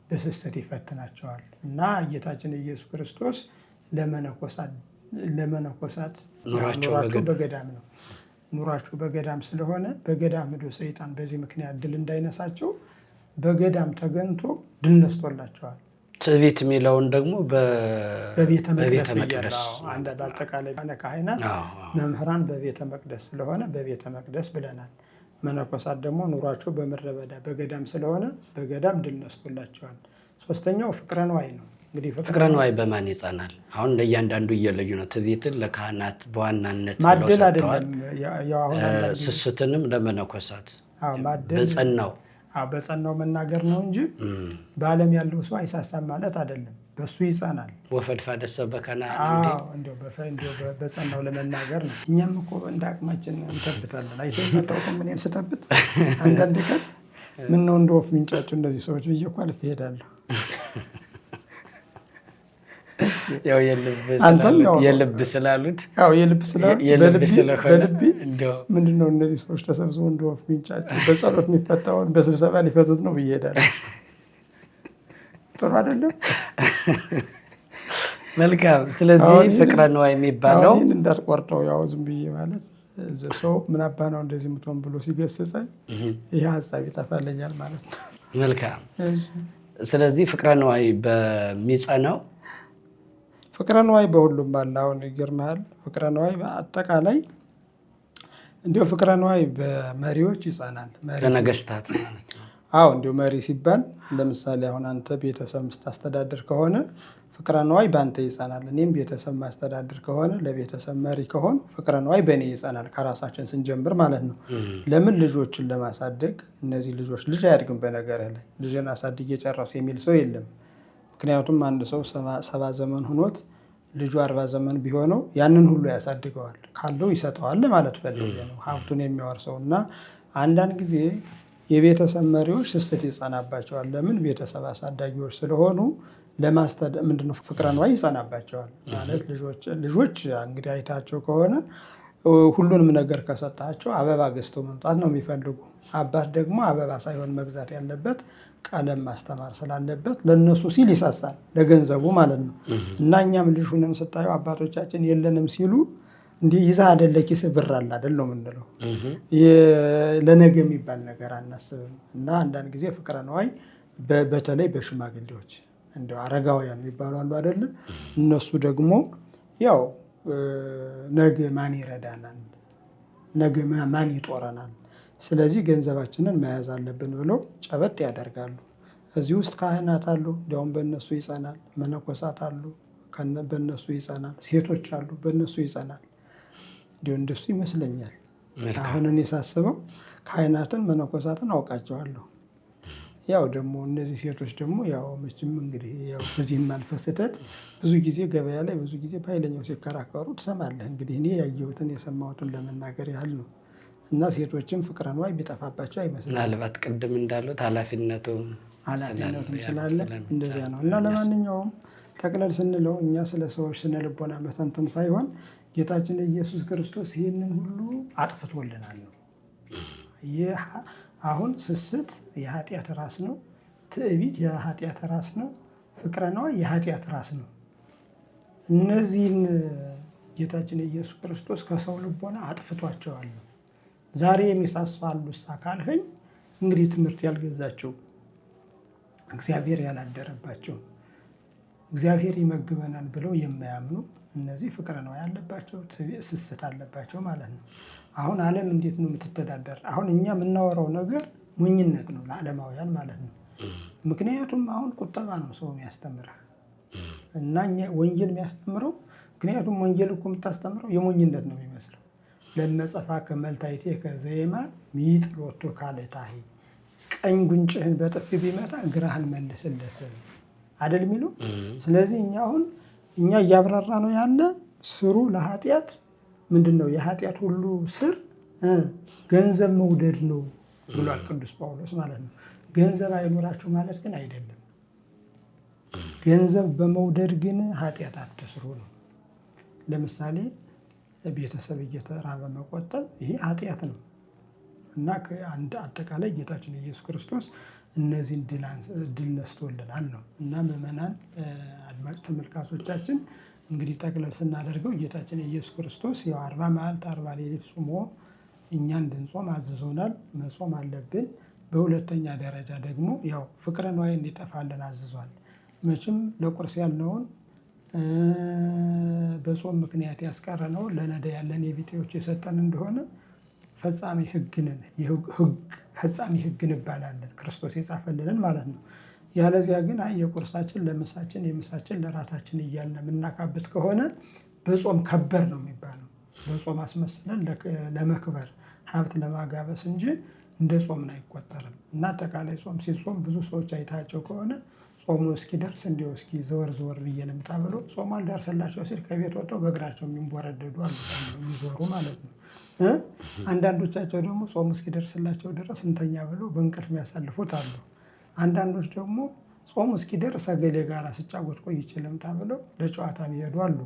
A: በስስት ይፈትናቸዋል። እና ጌታችን ኢየሱስ ክርስቶስ ለመነኮሳት ኑሯቸው በገዳም ነው። ኑሯቸው በገዳም ስለሆነ በገዳም ሄዶ ሰይጣን በዚህ ምክንያት ድል እንዳይነሳቸው በገዳም ተገንቶ ድል ነስቶላቸዋል።
B: ትዕቢት የሚለውን ደግሞ
A: በቤተ መቅደስ አንድ በአጠቃላይ ካህናት መምህራን በቤተ መቅደስ ስለሆነ በቤተ መቅደስ ብለናል። መነኮሳት ደግሞ ኑሯቸው በምድረ በዳ በገዳም ስለሆነ በገዳም ድል ነስቶላቸዋል። ሶስተኛው ፍቅረ ነዋይ ነው። እንግዲህ
B: ፍቅረ ነዋይ በማን ይጸናል? አሁን ለእያንዳንዱ እየለዩ ነው። ትዕቢትን ለካህናት በዋናነት
A: ማደል አይደለም።
B: ስስትንም ለመነኮሳት በጸናው
A: በጸናው መናገር ነው እንጂ በዓለም ያለው ሰው አይሳሳም ማለት አይደለም። በሱ ይጸናል።
B: ወፈድፋደ ሰበከና
A: በጸናው ለመናገር ነው። እኛም እኮ እንደ አቅማችን እንተብታለን። አይተህ አታውቅም? እኔን ስተብት አንዳንድ ቀን ምነው እንደ ወፍ ሚንጫቸው እንደዚህ ሰዎች ብዬ እኮ አልፌ እሄዳለሁ።
B: ያው የልብ ስላሉት
A: በልቤ ምንድነው እነዚህ ሰዎች ተሰብስበው እንደ ወፍ ሚንጫቸው በጸሎት የሚፈታውን በስብሰባ ሊፈቱት ነው ብዬ እሄዳለሁ። ጥሩ አይደለም?
B: መልካም። ስለዚህ ፍቅረ ነዋይ የሚባለው
A: እንዳትቆርጠው ያው ዝም ብዬ ማለት ሰው ምን አባ ነው እንደዚህ የምትሆን ብሎ ሲገስጸኝ ይህ ሀሳብ ይጠፋልኛል ማለት ነው።
B: መልካም። ስለዚህ ፍቅረ ነዋይ በሚጸናው
A: ፍቅረ ነዋይ በሁሉም አለ። አሁን ይገርምሃል፣ ፍቅረ ነዋይ በአጠቃላይ እንዲሁ ፍቅረ ነዋይ በመሪዎች ይጸናል።
B: በነገስታት ማለት ነው።
A: አዎ እንዲሁ መሪ ሲባል ለምሳሌ አሁን አንተ ቤተሰብ ስታስተዳድር ከሆነ ፍቅረ ነዋይ በአንተ ይጸናል። እኔም ቤተሰብ ማስተዳድር ከሆነ ለቤተሰብ መሪ ከሆን ፍቅረ ነዋይ በእኔ ይጸናል። ከራሳችን ስንጀምር ማለት ነው። ለምን ልጆችን ለማሳደግ እነዚህ ልጅ አያድግም። በነገር ላይ ልጅን አሳድጌ ጨረሱ የሚል ሰው የለም። ምክንያቱም አንድ ሰው 70 ዘመን ሆኖት ልጁ 40 ዘመን ቢሆነው ያንን ሁሉ ያሳድገዋል፣ ካለው ይሰጠዋል ማለት ፈልጌ ነው። ሀብቱን የሚያወርሰው እና አንዳንድ ጊዜ የቤተሰብ መሪዎች ስስት ይጸናባቸዋል። ለምን? ቤተሰብ አሳዳጊዎች ስለሆኑ ምንድነው ፍቅረ ነዋይ ይጸናባቸዋል ማለት ልጆች እንግዲህ አይታቸው ከሆነ ሁሉንም ነገር ከሰጣቸው አበባ ገዝተው መምጣት ነው የሚፈልጉ። አባት ደግሞ አበባ ሳይሆን መግዛት ያለበት ቀለም ማስተማር ስላለበት ለነሱ ሲል ይሳሳል፣ ለገንዘቡ ማለት ነው። እና እኛም ልጅ ሁነን ስታየው አባቶቻችን የለንም ሲሉ እንዲህ ይዛ አይደለ ኪስ ብር አለ አይደል ነው የምንለው። ለነገ የሚባል ነገር አናስብም። እና አንዳንድ ጊዜ ፍቅረ ነዋይ በተለይ በሽማግሌዎች እንደው አረጋውያን የሚባሉ አሉ አይደለ? እነሱ ደግሞ ያው ነገ ማን ይረዳናል፣ ነገ ማን ይጦረናል፣ ስለዚህ ገንዘባችንን መያዝ አለብን ብለው ጨበጥ ያደርጋሉ። እዚህ ውስጥ ካህናት አሉ፣ እንዲያውም በእነሱ ይጸናል። መነኮሳት አሉ፣ በእነሱ ይጸናል። ሴቶች አሉ፣ በእነሱ ይጸናል። እንዲሁ እንደሱ ይመስለኛል። አሁን እኔ ሳስበው ካህናትን መነኮሳትን አውቃቸዋለሁ። ያው ደግሞ እነዚህ ሴቶች ደግሞ ያው መቼም እንግዲህ ያው በዚህም ማልፈስ ስተት ብዙ ጊዜ ገበያ ላይ ብዙ ጊዜ በኃይለኛው ሲከራከሩ ትሰማለህ። እንግዲህ እኔ ያየሁትን የሰማሁትን ለመናገር ያህል ነው። እና ሴቶችም ፍቅረ ነዋይ ቢጠፋባቸው አይመስልም።
B: ምናልባት ቅድም እንዳሉት ኃላፊነቱም
A: ስላለ እንደዚያ ነው። እና ለማንኛውም ጠቅለል ስንለው እኛ ስለ ሰዎች ስነ ልቦና መተንተን ሳይሆን ጌታችን ኢየሱስ ክርስቶስ ይህንን ሁሉ አጥፍቶልናል ነው። አሁን ስስት የኃጢአት ራስ ነው። ትዕቢት የኃጢአት ራስ ነው። ፍቅረ ነዋይ የኃጢአት ራስ ነው። እነዚህን ጌታችን ኢየሱስ ክርስቶስ ከሰው ልቦና አጥፍቷቸዋል። ዛሬ የሚሳሳሉ ካልኸኝ እንግዲህ ትምህርት ያልገዛቸው፣ እግዚአብሔር ያላደረባቸው፣ እግዚአብሔር ይመግበናል ብለው የማያምኑ እነዚህ ፍቅረ ነዋይ ያለባቸው፣ ስስት አለባቸው ማለት ነው። አሁን ዓለም እንዴት ነው የምትተዳደር? አሁን እኛ የምናወራው ነገር ሞኝነት ነው ለዓለማውያን ማለት ነው። ምክንያቱም አሁን ቁጠባ ነው ሰው የሚያስተምረህ እና ወንጌል የሚያስተምረው፣ ምክንያቱም ወንጌል እኮ የምታስተምረው የሞኝነት ነው የሚመስለው። ለመጸፋ ከመልታይቴ ከዘየማን ሚጥሎቶ ካለታሂ፣ ቀኝ ጉንጭህን በጥፊ ቢመታ ግራህን መልስለት አይደል የሚለው። ስለዚህ እኛ እያብራራ ነው ያለ ስሩ ለኃጢአት ምንድን ነው? የኃጢአት ሁሉ ስር ገንዘብ መውደድ ነው ብሏል ቅዱስ ጳውሎስ ማለት ነው። ገንዘብ አይኖራችሁ ማለት ግን አይደለም። ገንዘብ በመውደድ ግን ኃጢአት አትስሩ ነው። ለምሳሌ ቤተሰብ እየተራበ መቆጠብ ይሄ ኃጢአት ነው እና አንድ አጠቃላይ ጌታችን ኢየሱስ ክርስቶስ እነዚህን ድል ነስቶልናል ነው። እና ምዕመናን አድማጭ ተመልካቾቻችን እንግዲህ ጠቅለል ስናደርገው ጌታችን ኢየሱስ ክርስቶስ 40 መዓልት 40 ሌሊት ጾሞ እኛ እንድንጾም አዝዞናል። መጾም አለብን። በሁለተኛ ደረጃ ደግሞ ያው ፍቅረ ነዋይ እንዲጠፋልን አዝዟል። መቼም ለቁርስ ያልነውን በጾም ምክንያት ያስቀረነውን ለነዳያን ለኔቢጤዎች የሰጠን እንደሆነ ፈጻሚ ሕግ እንባላለን። ክርስቶስ የጻፈልንን ማለት ነው። ያለዚያ ግን የቁርሳችን ለምሳችን የምሳችን ለራታችን እያልን የምናካብት ከሆነ በጾም ከበር ነው የሚባለው። በጾም አስመስለን ለመክበር ሀብት ለማጋበስ እንጂ እንደ ጾምን አይቆጠርም። እና አጠቃላይ ጾም ሲጾም ብዙ ሰዎች አይታቸው ከሆነ ጾሙ እስኪደርስ እንዲያው እስኪ ዘወር ብዬ ልምጣ ብለው ጾሙ አልደርስላቸው ሲል ከቤት ወጥተው በእግራቸው የሚንቦረደዱ አሉ፣ የሚዞሩ ማለት ነው። አንዳንዶቻቸው ደግሞ ጾሙ እስኪደርስላቸው ድረስ እንተኛ ብለው በእንቅልፍ የሚያሳልፉት አሉ። አንዳንዶች ደግሞ ጾሙ እስኪደርስ እገሌ ጋር ስጫወት ቆይቼ ልምጣ ብለው ለጨዋታ የሚሄዱ አሉ።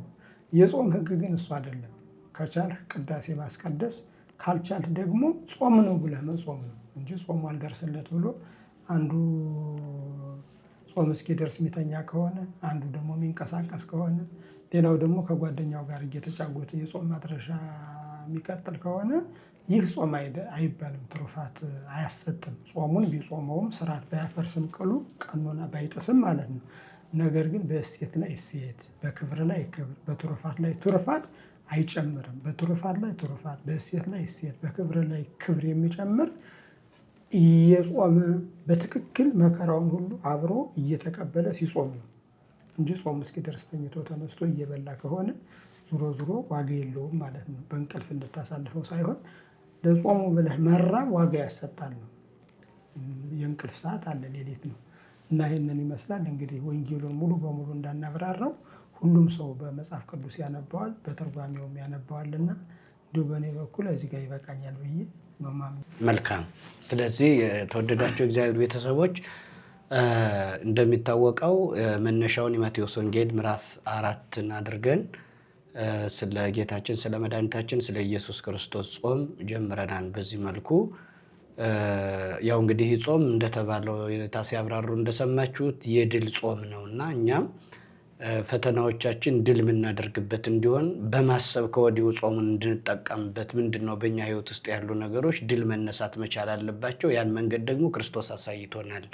A: የጾም ሕግ ግን እሱ አይደለም። ከቻልህ ቅዳሴ ማስቀደስ፣ ካልቻልህ ደግሞ ጾም ነው ብለህ መጾም ነው እንጂ ጾሙ አልደርስለት ብሎ አንዱ ጾም እስኪደርስ የሚተኛ ከሆነ አንዱ ደግሞ የሚንቀሳቀስ ከሆነ ሌላው ደግሞ ከጓደኛው ጋር እየተጫወተ የጾም ማድረሻ የሚቀጥል ከሆነ ይህ ጾም አይባልም፣ ትሩፋት አያሰጥም። ጾሙን ቢጾመውም ስርዓት ባያፈርስም ቅሉ ቀኖና ባይጥስም ማለት ነው። ነገር ግን በእሴት ላይ እሴት፣ በክብር ላይ ክብር፣ በትሩፋት ላይ ትሩፋት አይጨምርም። በትሩፋት ላይ ትሩፋት፣ በእሴት ላይ እሴት፣ በክብር ላይ ክብር የሚጨምር እየጾመ በትክክል መከራውን ሁሉ አብሮ እየተቀበለ ሲጾም ነው እንጂ ጾም እስኪደርስ ተኝቶ ተነስቶ እየበላ ከሆነ ዙሮ ዋጋ የለውም ማለት ነው። በእንቅልፍ እንድታሳልፈው ሳይሆን ለጾሙ ብለህ መራብ ዋጋ ያሰጣል ነው። የእንቅልፍ ሰዓት አለ፣ ሌሊት ነው። እና ይህንን ይመስላል እንግዲህ ወንጌሉን ሙሉ በሙሉ እንዳናብራራው ሁሉም ሰው በመጽሐፍ ቅዱስ ያነባዋል፣ በትርጓሜውም ያነባዋልና እንዲሁ በእኔ በኩል እዚህ ጋር ይበቃኛል ብዬ
B: መልካም። ስለዚህ የተወደዳቸው እግዚአብሔር ቤተሰቦች እንደሚታወቀው መነሻውን የማቴዎስ ወንጌል ምዕራፍ 4 አድርገን ስለ ጌታችን ስለ መድኃኒታችን ስለ ኢየሱስ ክርስቶስ ጾም ጀምረናል። በዚህ መልኩ ያው እንግዲህ ጾም እንደተባለው ሲያብራሩ እንደሰማችሁት የድል ጾም ነው እና እኛም ፈተናዎቻችን ድል የምናደርግበት እንዲሆን በማሰብ ከወዲሁ ጾሙን እንድንጠቀምበት፣ ምንድን ነው በእኛ ሕይወት ውስጥ ያሉ ነገሮች ድል መነሳት መቻል አለባቸው። ያን መንገድ ደግሞ ክርስቶስ አሳይቶናል።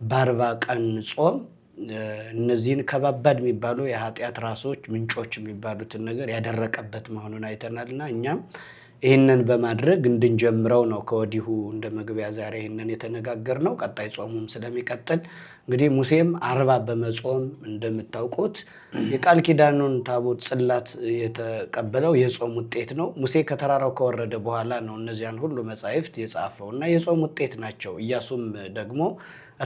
B: በ40 ቀን ጾም እነዚህን ከባባድ የሚባሉ የኃጢአት ራሶች ምንጮች የሚባሉትን ነገር ያደረቀበት መሆኑን አይተናልና እኛም ይህንን በማድረግ እንድንጀምረው ነው ከወዲሁ እንደ መግቢያ ዛሬ ይህንን የተነጋገርነው። ቀጣይ ጾሙም ስለሚቀጥል እንግዲህ ሙሴም 40 በመጾም እንደምታውቁት የቃል ኪዳኑን ታቦት ጽላት የተቀበለው የጾም ውጤት ነው። ሙሴ ከተራራው ከወረደ በኋላ ነው እነዚያን ሁሉ መጻሕፍት የጻፈው እና የጾም ውጤት ናቸው። ኢያሱም ደግሞ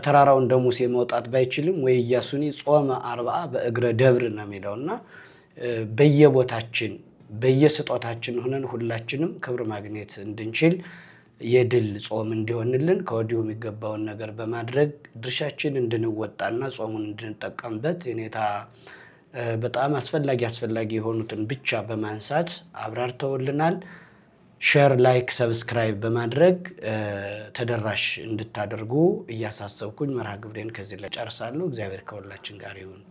B: ተራራው እንደ ሙሴ መውጣት ባይችልም ወይ ኢያሱኒ ጾመ 40 በእግረ ደብር ነው የሚለውና በየቦታችን በየስጦታችን ሆነን ሁላችንም ክብር ማግኘት እንድንችል የድል ጾም እንዲሆንልን ከወዲሁ የሚገባውን ነገር በማድረግ ድርሻችን እንድንወጣና ጾሙን እንድንጠቀምበት የኔታ በጣም አስፈላጊ የሆኑትን ብቻ በማንሳት አብራርተውልናል። ሼር፣ ላይክ፣ ሰብስክራይብ በማድረግ ተደራሽ እንድታደርጉ እያሳሰብኩኝ መርሃ ግብሬን ከዚህ ላይ ጨርሳለሁ። እግዚአብሔር ከሁላችን ጋር ይሁን።